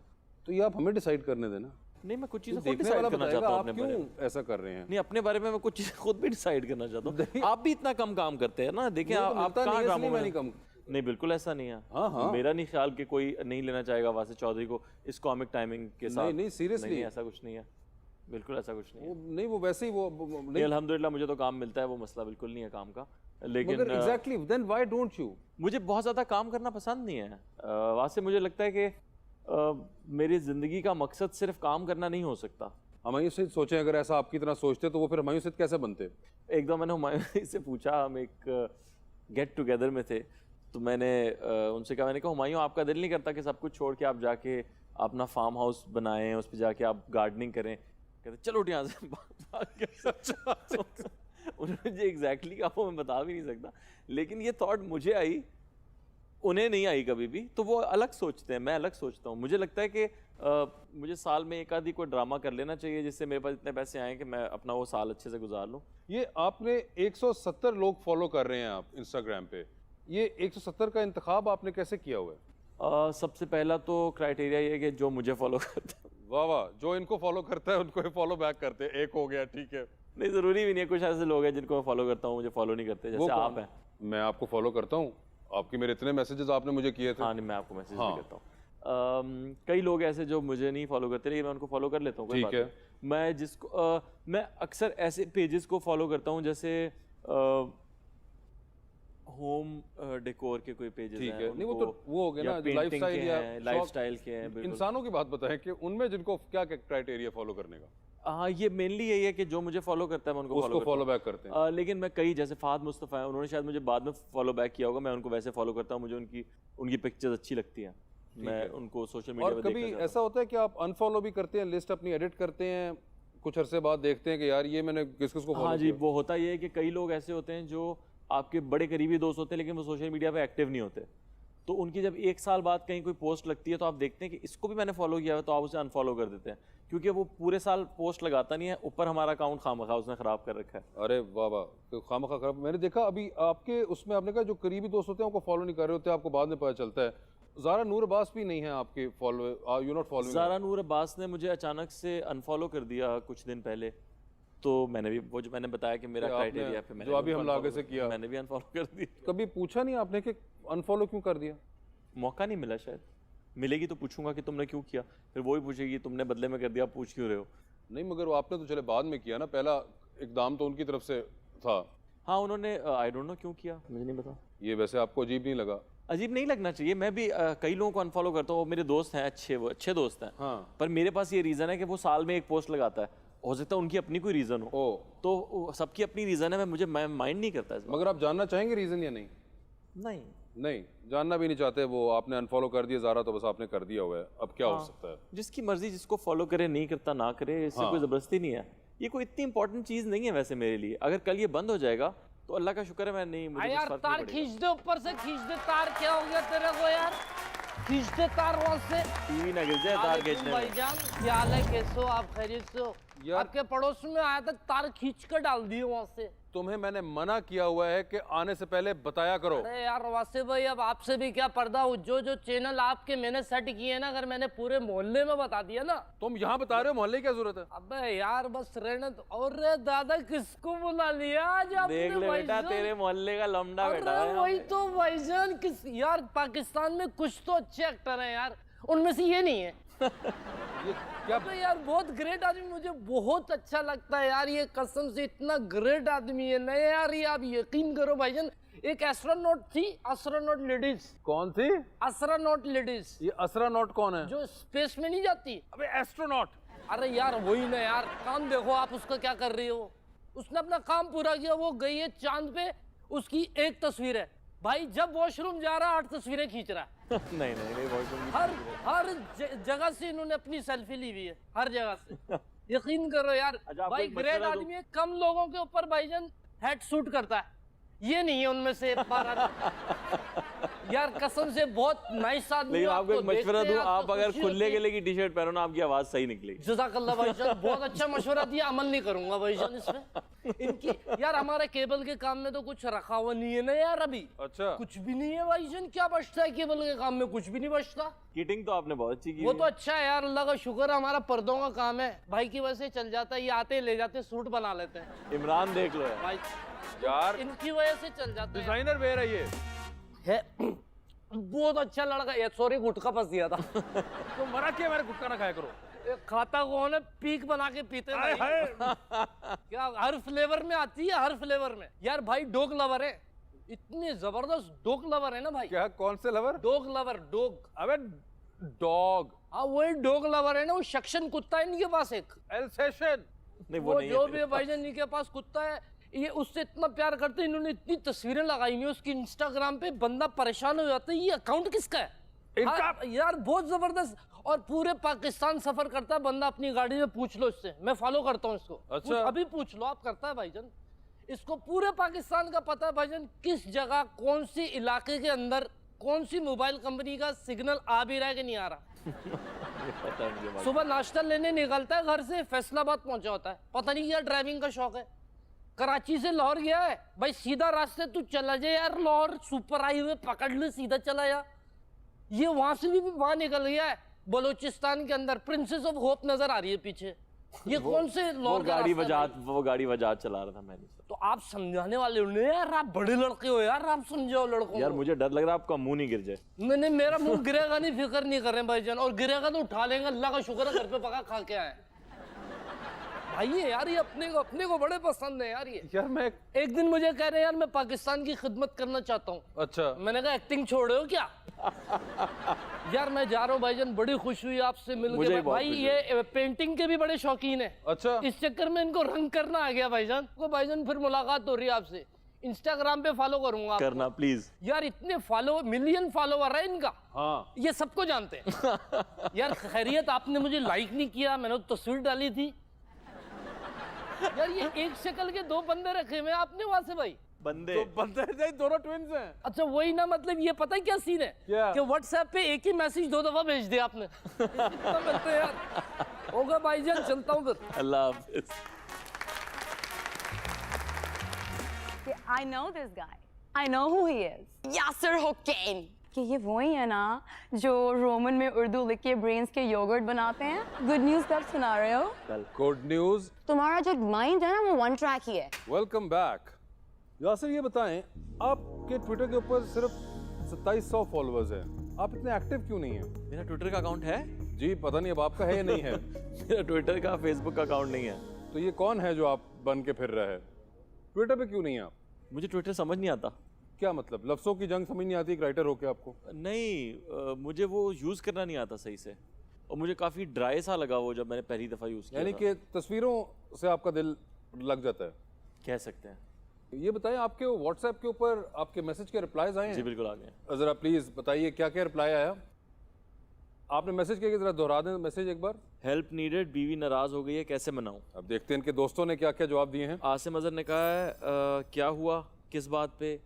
तो ये आप हमें डिसाइड करने देना। नहीं, मैं कुछ चीज़ें खुद देखने डिसाइड वाला करना बताएगा चाहता हूँ आप अपने बारे में। क्यों ऐसा कर रहे हैं। नहीं, अपने बारे में मैं कुछ चीज़ें खुद भी डिसाइड करना चाहता हूँ। आप भी इतना कम काम करते हैं ना, देखें आप कहाँ ड्रामों में। नहीं, बिल्कुल ऐसा नहीं है। मेरा नहीं ख्याल कि कोई नहीं लेना चाहेगा वासिफ चौधरी को इस कॉमिक टाइमिंग के साथ। नहीं सीरियसली ऐसा कुछ नहीं है, बिल्कुल ऐसा कुछ नहीं है। नहीं, वो वैसे ही वो नहीं, अल्हम्दुलिल्लाह मुझे तो काम मिलता है, वो मसला बिल्कुल नहीं है काम का। लेकिन exactly, then why don't you? मुझे बहुत ज़्यादा काम करना पसंद नहीं है। वहाँ से मुझे लगता है कि मेरी ज़िंदगी का मकसद सिर्फ काम करना नहीं हो सकता। हुमायूं सिद्दीकी सोचें अगर ऐसा आपकी तरह सोचते तो वो फिर हुमायूं सिद्दीकी कैसे बनते? एक दो मैंने हुमायूं से पूछा, हम एक गेट टुगेदर में थे, तो मैंने उनसे कहा, मैंने कहा हुमायूं आपका दिल नहीं करता कि सब कुछ छोड़ के आप जाके अपना फार्म हाउस बनाएं, उस पर जाके आप गार्डनिंग करें? कहते चलो उठ यहाँ से उन्होंने मुझे एग्जैक्टली कहा, वो मैं बता भी नहीं सकता, लेकिन ये थॉट मुझे आई, उन्हें नहीं आई कभी भी। तो वो अलग सोचते हैं, मैं अलग सोचता हूँ। मुझे लगता है कि मुझे साल में एक आधी कोई ड्रामा कर लेना चाहिए जिससे मेरे पास इतने पैसे आए कि मैं अपना वो साल अच्छे से गुजार लूँ। ये आपने 170 लोग फॉलो कर रहे हैं आप इंस्टाग्राम पे, ये 170 का इंतखाब आपने कैसे किया हुआ है? सबसे पहला तो क्राइटेरिया ये है कि जो मुझे फॉलो करता है। वाह वाह, जो इनको फॉलो करता है उनको ही फॉलो बैक करते हैं, एक हो गया, ठीक है। नहीं, ज़रूरी भी नहीं है, कुछ ऐसे लोग हैं जिनको मैं फॉलो करता हूँ मुझे फॉलो नहीं करते, जैसे आप हैं। मैं आपको फॉलो करता हूँ, आपके मेरे इतने मैसेजेस आपने मुझे किए थे। हाँ नहीं, मैं आपको मैसेज भी करता हूँ। कई लोग ऐसे जो मुझे नहीं फॉलो करते, लेकिन मैं उनको फॉलो कर लेता हूँ, कोई बात नहीं। मैं जिसको मैं अक्सर ऐसे पेजेस को फॉलो करता हूँ जैसे होम डेकोर के कोई पेजेस हैं, नहीं वो तो वो हो गए ना, लाइफस्टाइल या लाइफस्टाइल के हैं। बिल्कुल, इंसानों की बात बताएं कि उनमें जिनको क्या क्या क्राइटेरिया फॉलो करने का? हाँ, ये मेनली यही है कि जो मुझे फॉलो करता है मैं उनको फॉलो बैक करते हैं। लेकिन मैं कई, जैसे फाद मुस्तफ़ा है, उन्होंने शायद मुझे बाद में फॉलो बैक किया होगा, मैं उनको वैसे फॉलो करता हूँ, मुझे उनकी पिक्चर्स अच्छी लगती हैं, मैं उनको सोशल मीडिया और कभी ऐसा होता है कि आप अनफॉलो भी करते हैं, लिस्ट अपनी एडिट करते हैं, कुछ अरसे बाद देखते हैं कि यार ये मैंने किस किस को फॉलो किया? हाँ जी, वो होता ये है कि कई लोग ऐसे होते हैं जो आपके बड़े करीबी दोस्त होते हैं लेकिन वो सोशल मीडिया पे एक्टिव नहीं होते, तो उनकी जब एक साल बाद कहीं कोई पोस्ट लगती है तो आप देखते हैं कि इसको भी मैंने फॉलो किया है, तो आप उसे अनफॉलो कर देते हैं, क्योंकि वो पूरे साल पोस्ट लगाता नहीं है, ऊपर हमारा अकाउंट खामखा उसने खराब कर रखा है। अरे वाह वाह, तो खामखा खराब। मैंने देखा अभी आपके उसमें, आपने कहा जो करीबी दोस्त होते हैं उनको फॉलो नहीं कर रहे होते, आपको बाद में पता चलता है। ज़ारा नूर अब्बास भी नहीं है आपके follow, you not following? Zara Noor Abbas ने मुझे अचानक से अनफॉलो कर दिया कुछ दिन पहले, तो मैंने भी वो जो मैंने बताया कि मेरा क्राइटेरिया पे मैंने जो अभी हमला आगे से किया, मैंने भी अनफॉलो कर दिया। कभी पूछा नहीं आपने कि अनफॉलो क्यों कर दिया? मौका नहीं मिला, शायद मिलेगी तो पूछूंगा कि तुमने क्यों किया, फिर वो ही पूछेगी तुमने बदले में कर दिया, आप पूछ क्यों रहे हो? नहीं, मगर वो आपने तो चले बाद में किया ना, पहला इकदाम तो उनकी तरफ से था। हाँ, उन्होंने आई डोंट नो क्यों किया, मुझे नहीं पता। ये वैसे आपको अजीब नहीं लगा? अजीब नहीं लगना चाहिए, मैं भी कई लोगों को अनफॉलो करता हूँ, वो मेरे दोस्त हैं, वो अच्छे दोस्त हैं। हाँ। पर मेरे पास ये रीज़न है कि वो साल में एक पोस्ट लगाता है, हो सकता है उनकी अपनी कोई रीज़न हो, तो सबकी अपनी रीज़न है, मैं माइंड नहीं करता। मगर आप जानना चाहेंगे रीज़न या नहीं? नहीं, नहीं जानना भी नहीं चाहते, वो आपने अनफॉलो कर दिया ज़ारा, तो बस आपने कर दिया हुआ है, अब क्या हो सकता है? जिसकी मर्जी, जिसको फॉलो करे, नहीं करता ना करे, इससे कोई ज़बरदस्ती नहीं है। ये कोई इतनी इंपॉर्टेंट चीज़ नहीं है वैसे मेरे लिए, अगर कल ये बंद हो जाएगा तो अल्लाह का शुक्र है, मैं नहीं, मुझे यार तार खींच दे, ऊपर से खींच दे तार, क्या हो गया तेरे को यार? खींच दे तार वहाँ से, टीवी ना गिर जाए तार खींचने में। भाईजान क्या हाल है, कैसे हो आप, खैरियत से हो? आपके पड़ोस में आया था, तार खींच कर डाल दिए वहाँ से। तुम्हें मैंने मना किया हुआ है कि आने से पहले बताया करो। अरे यार वासिफ भाई, अब आपसे भी क्या पर्दा हो, जो चैनल आपके मैंने सेट किए ना, अगर मैंने पूरे मोहल्ले में बता दिया ना। तुम यहाँ बता रहे हो, मोहल्ले की क्या जरूरत है? अबे यार बस रहने दो। और दादा किसको बुला लिया आज आपने? देख ले बेटा, तेरे मोहल्ले का लमडा बेटा है। वही तो भाईजान, किस यार, पाकिस्तान में कुछ तो अच्छे एक्टर हैं यार, उनमें से ये नहीं है। ये क्या? तो यार बहुत ग्रेट आदमी, मुझे बहुत अच्छा लगता है यार, ये कसम से इतना ग्रेट आदमी है ना यार, ये आप यकीन करो भाईजान। एक एस्ट्रोनॉट थी, एस्ट्रोनॉट लेडीज। कौन सी एस्ट्रोनॉट लेडीज? ये एस्ट्रोनॉट कौन है? जो स्पेस में नहीं जाती। अबे एस्ट्रोनॉट, अरे यार वही ना यार, काम देखो आप उसका क्या कर रही हो। उसने अपना काम पूरा किया, वो गई है चांद पे, उसकी एक तस्वीर है भाई, जब वॉशरूम जा रहा 8 तस्वीरें खींच रहा है। नहीं वॉशरूम हर जगह से इन्होंने अपनी सेल्फी ली हुई है, हर जगह से। यकीन करो यार भाई, ग्रेट आदमी है। कम लोगों के ऊपर भाईजान हेड शूट करता है, ये नहीं है उनमें से 12 यार कसम से बहुत नाइस आदमी। लेकिन आपको एक मशवरा दूं, आप अगर खुले गले की टी शर्ट पहनो ना, आपकी आवाज सही निकलेगी। जज़ाकल्लाह भाईजान, बहुत अच्छा मशवरा दिया, अमल नहीं करूंगा भाईजान इसमें। इनकी यार, हमारे केबल के काम में तो कुछ रखा हुआ नहीं है ना यार अभी। अच्छा, कुछ भी नहीं है भाईजान, क्या बचता है केबल के काम में? कुछ भी नहीं बचता। किटिंग तो आपने बहुत अच्छी की। वो तो अच्छा है यार, अल्लाह का शुक्र है, हमारा पर्दों का काम है भाई की वजह से चल जाता है, ये आते ले जाते सूट बना लेते हैं। इमरान देख लो भाई यार इनकी वजह से चल जाता है। डिजाइनर वेयर है ये है बहुत अच्छा लड़का है। सॉरी, गुटखा फंस दिया था। तो मना किया, मेरे गुटखा ना खाया करो। खाता कौन है, पीक बना के पीते हैं क्या? हर फ्लेवर में आती है, हर फ्लेवर में यार। भाई डॉग लवर है, इतने जबरदस्त डॉग लवर है ना भाई। क्या? कौन से लवर? Dog lover, dog. अबे डॉग हाँ वही डॉग लवर है ना, वो शक्शन कुत्ता है इनके पास एक, एल्सेशन। नहीं वो वो नहीं जो है भी है भाईजान इनके पास कुत्ता है, ये उससे इतना प्यार करते हैं, इन्होंने इतनी तस्वीरें लगाई हुई है उसकी इंस्टाग्राम पे, बंदा परेशान हो जाता है ये अकाउंट किसका है। हाँ, यार बहुत जबरदस्त, और पूरे पाकिस्तान सफर करता है बंदा अपनी गाड़ी में, पूछ लो इससे, मैं फॉलो करता हूँ इसको। अच्छा। अभी पूछ लो आप, करता है भाईजान, इसको पूरे पाकिस्तान का पता है भाईजान, किस जगह कौन सी इलाके के अंदर कौन सी मोबाइल कंपनी का सिग्नल आ भी रहा है कि नहीं आ रहा। पता है मुझे। सुबह नाश्ता लेने निकलता है घर से, फैसलाबाद पहुंचा होता है, पता नहीं क्या ड्राइविंग का शौक है, कराची से लाहौर गया है, भाई सीधा रास्ते तू चला जाए यार, लाहौर सुपर हाईवे पकड़ ले, सीधा चला जा। ये वहां से भी वहां निकल गया है, बलोचिस्तान के अंदर प्रिंसेस ऑफ होप नजर आ रही है पीछे, ये कौन से लाहौर का रास्ता है? वो गाड़ी वजाज चला रहा था मैंने। तो आप समझाने वाले हो यार, आप बड़े लड़के हो यार, आप समझाओ लड़कों यार को। मुझे डर लग रहा है आपका मुंह नहीं गिर जाए। मैंने, मेरा मुंह गिरेगा नहीं, फिक्र नहीं कर रहे भाईजान, और गिरेगा तो उठा लेंगे, अल्लाह का शुक्र है घर पे पका खा के आए भाई। ये यार ये अपने को बड़े पसंद है यार ये। यार मैं एक दिन मुझे कह रहे हैं यार मैं पाकिस्तान की खिदमत करना चाहता हूँ। अच्छा, मैंने कहा एक्टिंग छोड़ रहे हो क्या? यार मैं जा रहा हूँ भाईजान, बड़ी खुशी हुई आपसे मिलकर भाई। ये पेंटिंग के भी बड़े शौकीन है। अच्छा, इस चक्कर में इनको रंग करना आ गया भाईजान। को भाईजान फिर मुलाकात हो रही है आपसे, इंस्टाग्राम पे फॉलो करूंगा आपको। करना प्लीज यार इतने फॉलो, मिलियन फॉलोवर है इनका। हाँ ये सबको जानते हैं। यार खैरियत, आपने मुझे लाइक नहीं किया, मैंने तस्वीर डाली थी। यार ये एक शक्ल के दो बंदे रखे हुए आपने वहां से भाई। बंदे तो बंदे नहीं, दोनों ट्विंस हैं। अच्छा वही ना, मतलब ये पता है क्या सीन है? क्या? कि व्हाट्सएप पे एक ही मैसेज 2 दफा भेज दिया आपने। इतना मिलते हैं यार। होगा भाईजान, चलता हूँ फिर। अल्लाह हाफिज। I know this guy. I know who he is. Yasser Hussain. कि ये वही है ना जो रोमन में उर्दू लिख के ब्रेन्स के योगर्ट बनाते हैं। गुड न्यूज़ कब सुना रहे हो? Good news. तुम्हारा जो माइंड है ना वो वन ट्रैक ही है। Welcome back. यासिर ये बताएं, आपके ट्विटर के ऊपर सिर्फ 2700 फॉलोअर्स हैं, आप इतने एक्टिव क्यों नहीं हैं? मेरा ट्विटर का अकाउंट है? जी पता नहीं अब आपका है या नहीं है। मेरा ट्विटर का, फेसबुक का अकाउंट नहीं है। तो ये कौन है जो आप बन के फिर रहे हैं? ट्विटर पे क्यों नहीं है आप? मुझे ट्विटर समझ नहीं आता। क्या मतलब, लफ्ज़ों की जंग समझ नहीं आती एक राइटर होके आपको? नहीं मुझे वो यूज़ करना नहीं आता सही से, और मुझे काफ़ी ड्राई सा लगा वो जब मैंने पहली दफ़ा यूज़ किया। यानी कि तस्वीरों से आपका दिल लग जाता है, कह सकते हैं। ये बताएं आपके व्हाट्सएप के ऊपर आपके मैसेज के रिप्लाईज आए हैं? जी बिल्कुल आ गए। ज़रा प्लीज़ बताइए क्या क्या रिप्लाई आया? आपने मैसेज किया कि ज़रा दोहरा दें मैसेज एक बार। हेल्प नीडेड, बीवी नाराज़ हो गई है, कैसे मनाऊं? अब देखते हैं इनके दोस्तों ने क्या क्या जवाब दिए हैं। आसिम अजहर ने कहा है क्या हुआ, किस बात पे?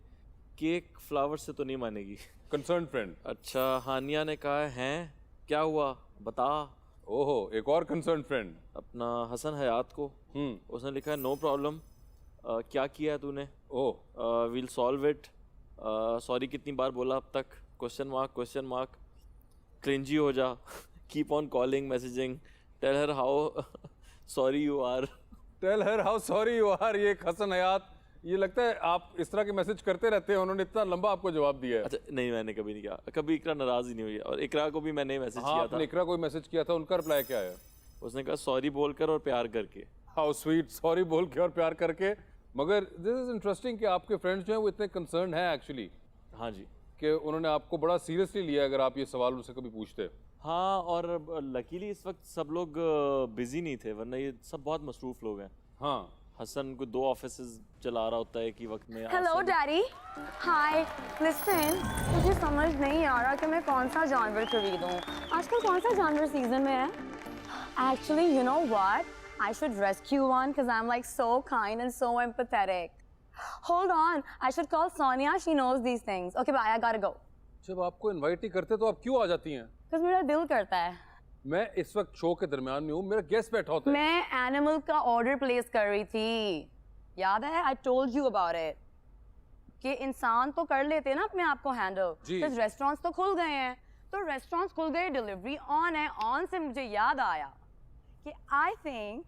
केक फ्लावर से तो नहीं मानेगी। Concern friend. अच्छा, हानिया ने कहा है क्या हुआ बता। ओहो, एक और कंसर्न फ्रेंड। अपना हसन हयात को, उसने लिखा है नो प्रॉब्लम, क्या किया है तूने? ओह, विल सॉल्व इट, सॉरी कितनी बार बोला अब तक? क्वेश्चन मार्क, क्रिंजी हो जा, keep on calling messaging, tell her how sorry you are. Tell her how sorry you are. ये एक हसन हयात, ये लगता है आप इस तरह के मैसेज करते रहते हैं, उन्होंने इतना लंबा आपको जवाब दिया है। अच्छा नहीं, मैंने कभी नहीं किया, कभी इकरा नाराज ही नहीं हुई है। और इकरा को भी मैंने मैसेज हाँ, किया था। आपने इकरा को मैसेज किया था, उनका रिप्लाई क्या है? उसने कहा सॉरी बोलकर और प्यार करके। हाउ स्वीट, सॉरी बोल के और प्यार करके। मगर दिस इज इंटरेस्टिंग कि आपके फ्रेंड्स जो हैं वो इतने कंसर्न हैं एक्चुअली, हाँ जी, कि उन्होंने आपको बड़ा सीरियसली लिया अगर आप ये सवाल उनसे कभी पूछते। हाँ, और लकीली इस वक्त सब लोग बिजी नहीं थे, वरना ये सब बहुत मसरूफ लोग हैं। हाँ, हसन को 2 ऑफिसेज चला रहा होता है एक ही वक्त में। हेलो डैडी, हाय, लिसन, मुझे समझ नहीं आ रहा कि मैं कौन सा जानवर खरीदूं। आजकल कौन सा जानवर सीजन में है? Actually, you know what? I should rescue one because I'm like so kind and so empathetic. Hold on, I should call Sonia. She knows these things. Okay, bye. I gotta go. जब आपको invite ही करते तो आप क्यों आ जाती हैं? Because मेरा दिल करता है। मैं इस वक्त शो के दरमियान में हूँ, मेरा गेस्ट बैठा होता है। मैं एनिमल का ऑर्डर प्लेस कर रही थी, याद है? I told you about it. कि इंसान तो कर लेते हैं ना अपने आप को हैंडल। जी। तो रेस्टोरेंट्स तो खुल गए हैं, तो रेस्टोरेंट्स खुल गए, डिलीवरी ऑन है। ऑन से मुझे याद आया कि आई थिंक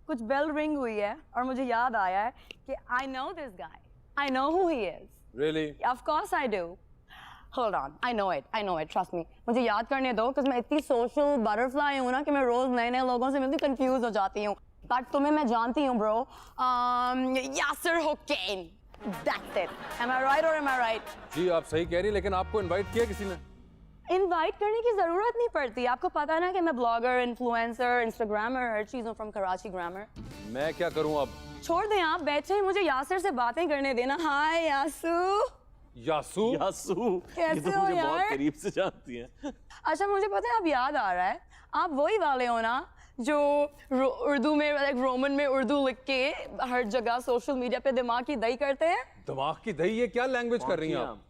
कुछ बेल रिंग हुई है, और मुझे याद आया है कि I know this guy, I know who he is. Really? Of course I do. Hold on, I know it, trust me. मुझे याद करने दो, because मैं इतनी सोशल बटरफ्लाई हूँ ना कि मैं रोज नए नए लोगों से मिलती कंफ्यूज हो जाती हूँ। बट तुम्हें मैं जानती हूँ bro, Yasir Hussain, that's it. Am I right or am I right? जी आप सही कह रही हैं, लेकिन आपको इनवाइट किया किसी ने? इनवाइट करने की जरूरत नहीं पड़ती, आपको पता है ना कि मैं ब्लॉगर, इन्फ्लुएंसर, इंस्टाग्रामर, हर चीज हूँ फ्रॉम कराची ग्रामर। मैं क्या करूं अब? छोड़ दें आप, बैठे मुझे यासिर से बातें करने देना। हाय यासू। यासू? यासू, कैसे ये तो हो मुझे यार? बहुत करीब से जानती हैं। अच्छा मुझे पता है, अब याद आ रहा है, आप वही वाले हो ना जो उर्दू में लाइक रोमन में उर्दू लिख के हर जगह सोशल मीडिया पे दिमाग की दही करते हैं। दिमाग की दही? ये क्या लैंग्वेज कर रही हैं आप?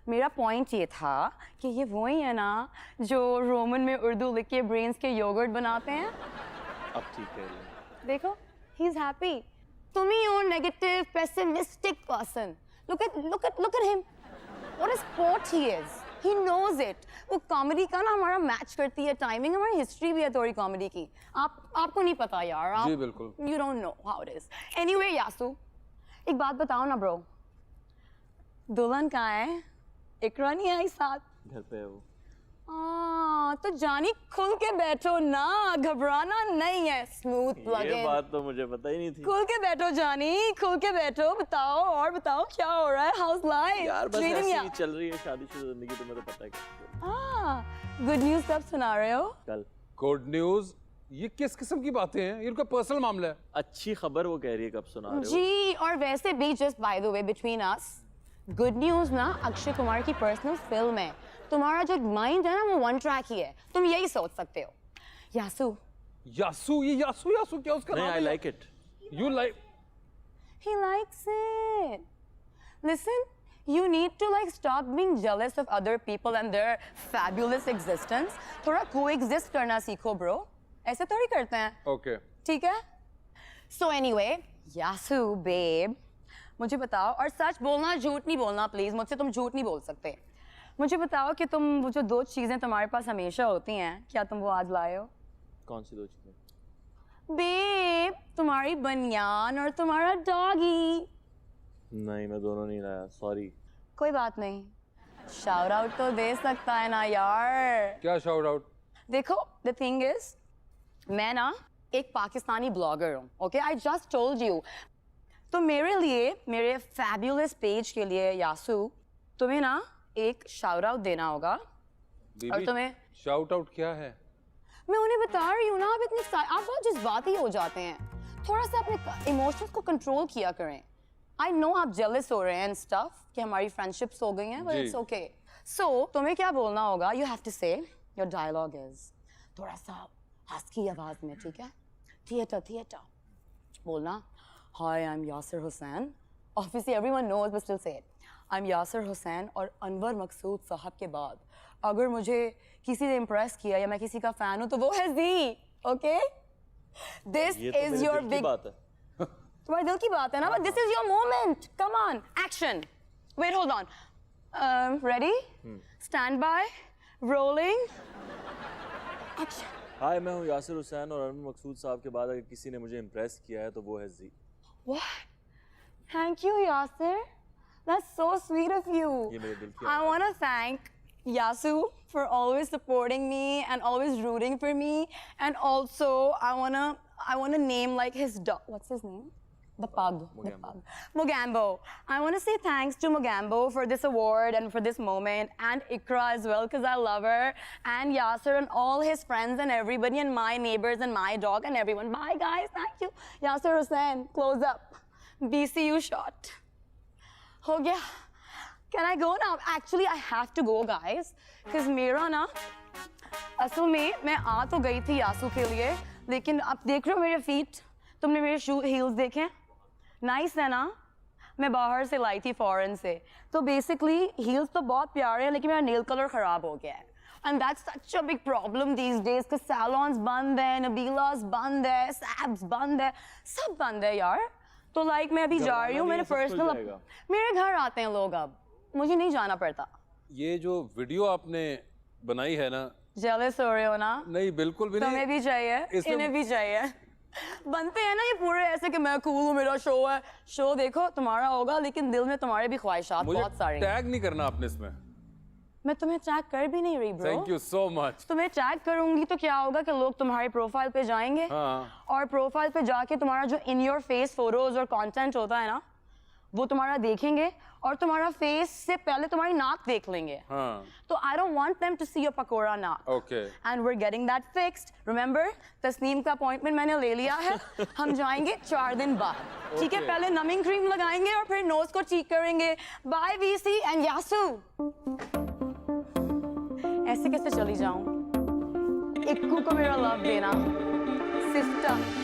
मेरा पॉइंट ये था कि ये वही है ना जो रोमन में उर्दू लिख के ब्रेन्स के योगर्ट बनाते हैं। अब ठीक है ये। देखो, ही इज हैप्पी। तुम ही हो negative pessimistic person. look at him, what a sport he is, he knows it। वो कॉमेडी का ना हमारा मैच करती है टाइमिंग, हमारी हिस्ट्री भी है थोड़ी कॉमेडी की। आपको नहीं पता यार, आप जी बिल्कुल। you don't know how it is। anyway यासू, एक बात बताओ ना ब्रो, दुल्हन कहाँ है? इकरा नहीं आई साथ? घर पे है वो। तो जानी खुल के बैठो ना, घबराना नहीं है। स्मूथ प्लग ये इन। बात तो मुझे पता ही नहीं थी। खुल के बैठो जानी, खुल के बैठो, बताओ और बताओ क्या हो रहा है, हाउस लाइफ? यार बस ऐसे ही चल रही है शादीशुदा जिंदगी, तुम्हें तो पता है क्या। गुड न्यूज़ कब सुना रहे हो? कल। Good news? ये किस किस्म की बातें हैं? ये उनका पर्सनल मामला है। अच्छी खबर वो कह रही है, कब सुना रहे हो? जी, और वैसे भी just by the way between us, good news ना अक्षय कुमार की पर्सनल फिल्म है। तुम्हारा जो माइंड है ना वो वन ट्रैक ही है, तुम यही सोच सकते हो। यासू। यासू? ये यासू क्या उसका नहीं, नाम आई है? Like it. You like? He likes it. Listen, you need to like stop being jealous of other people and their fabulous existence. थोड़ा coexist करना सीखो bro. ऐसे थोड़ी करते हैं। Okay. ठीक है? So anyway, यासू babe, मुझे बताओ, और सच बोलना, झूठ नहीं बोलना प्लीज, मुझसे तुम झूठ नहीं बोल सकते। मुझे बताओ कि तुम वो जो दो चीजें तुम्हारे पास हमेशा होती हैं, क्या तुम वो आज लाए हो? कौन सी दो चीजें? बेब, तुम्हारी बनियान और तुम्हारा डॉगी। नहीं, मैं दोनों नहीं लाया, सॉरी। कोई बात नहीं, शाउट आउट तो दे सकता है ना यार। क्या शाउट आउट? देखो, द थिंग इज, मैं ना एक पाकिस्तानी ब्लॉगर हूँ, okay? I just told you. तो मेरे लिए, मेरे फैब्युलस पेज के लिए यासू, तुम्हें ना एक शाउट आउट देना होगा। और तुम्हें शाउट आउट क्या है? मैं उन्हें बता रही हूँ ना, आप आप बहुत जज्बाती हो जाते हैं, थोड़ा सा अपने इमोशंस को कंट्रोल किया करें। आई नो आप जेलस हो रहे हैं एंड स्टफ कि हमारी फ्रेंडशिप्स हो गई हैं, बट इट्स ओके। सो तुम्हें क्या बोलना होगा, you have to say, your dialogue is थोड़ा सा हस्की आवाज में, ठीक है? थिएटर बोलना, hi I am Yasir Hussain. Obviously everyone knows but still say it. I am Yasir Hussain, और अनवर मकसूद साहब के बाद अगर मुझे किसी ने इम्प्रेस किया या मैं किसी का फैन हूं तो वो है जी, okay? This is your big बात है। तुम्हारे दिल की बात है ना, but this is your moment. Come on, action. Wait, hold on, ready, stand by, rolling, action. Hi, मैं हूँ यासिर हुसैन, और अनवर मकसूद साहब के बाद अगर किसी ने मुझे इम्प्रेस किया है तो वो है जी। What? Thank you, Yasir. That's so sweet of you. ये मेरे दिल की I want to thank Yasu for always supporting me and always rooting for me. And also, I wanna name like his dog. What's his name? The pug. The pug. Mogambo. I want to say thanks to Mogambo for this award and for this moment, and Ikra as well, because I love her, and Yasir and all his friends and everybody, and my neighbors and my dog and everyone. Bye guys, thank you. Yasir Hussain, close up. BCU shot. हो गया? Can I go now? Actually, I have to go, guys, because मेरा ना असल में मैं आ तो गई थी यासू के लिए, लेकिन आप देख रहे हो मेरे फीट, तुमने मेरे शू हील्स देखे? नाइस है ना? मैं बाहर से लाई थी फॉरेन से, तो बेसिकली हील्स तो बहुत प्यारे हैं, लेकिन मेरा नेल कलर खराब हो गया है। And that's such a big problem these days, because salons बंद है, नबीलास बंद है, सैब्स बंद है, सब बंद है यार। तो लाइक मैं अभी जा रही हूँ, मेरे पर्सनल, मेरे घर आते हैं लोग, अब मुझे नहीं जाना पड़ता। ये जो वीडियो आपने बनाई है ना, जेलस हो रहे हो ना? नहीं बिल्कुल भी नहीं। तुम्हें भी चाहिए, इन्हें भी चाहिए। बनते हैं ना ये पूरे ऐसे कि मैं कूल हूँ, मेरा शो है। शो देखो तुम्हारा होगा, लेकिन दिल में तुम्हारे भी ख्वाहिशात बहुत सारे हैं। टैग नहीं करना आपने इसमें। मैं तुम्हें टैग कर भी नहीं रही bro. Thank you so much. तुम्हें टैग करूंगी तो क्या होगा कि लोग तुम्हारे प्रोफाइल पे जाएंगे, हाँ। और प्रोफाइल पे जाके तुम्हारा जो इन योर फेस फोटोज और कंटेंट होता है ना, वो तुम्हारा देखेंगे और तुम्हारा फेस से पहले तुम्हारी नाक देख लेंगे. हाँ. तो I don't want them to see your pakora naak. Okay. And we're getting that fixed. Remember, Tasneem का अपॉइंटमेंट मैंने ले लिया है. हम जाएंगे 4 दिन बाद. ठीक है, Okay. पहले नमिंग क्रीम लगाएंगे और फिर नोज को चीक करेंगे. Bye VC and Yasu. ऐसे कैसे चली जाऊं? इक्कू को मेरा लव देना. सिस्टर.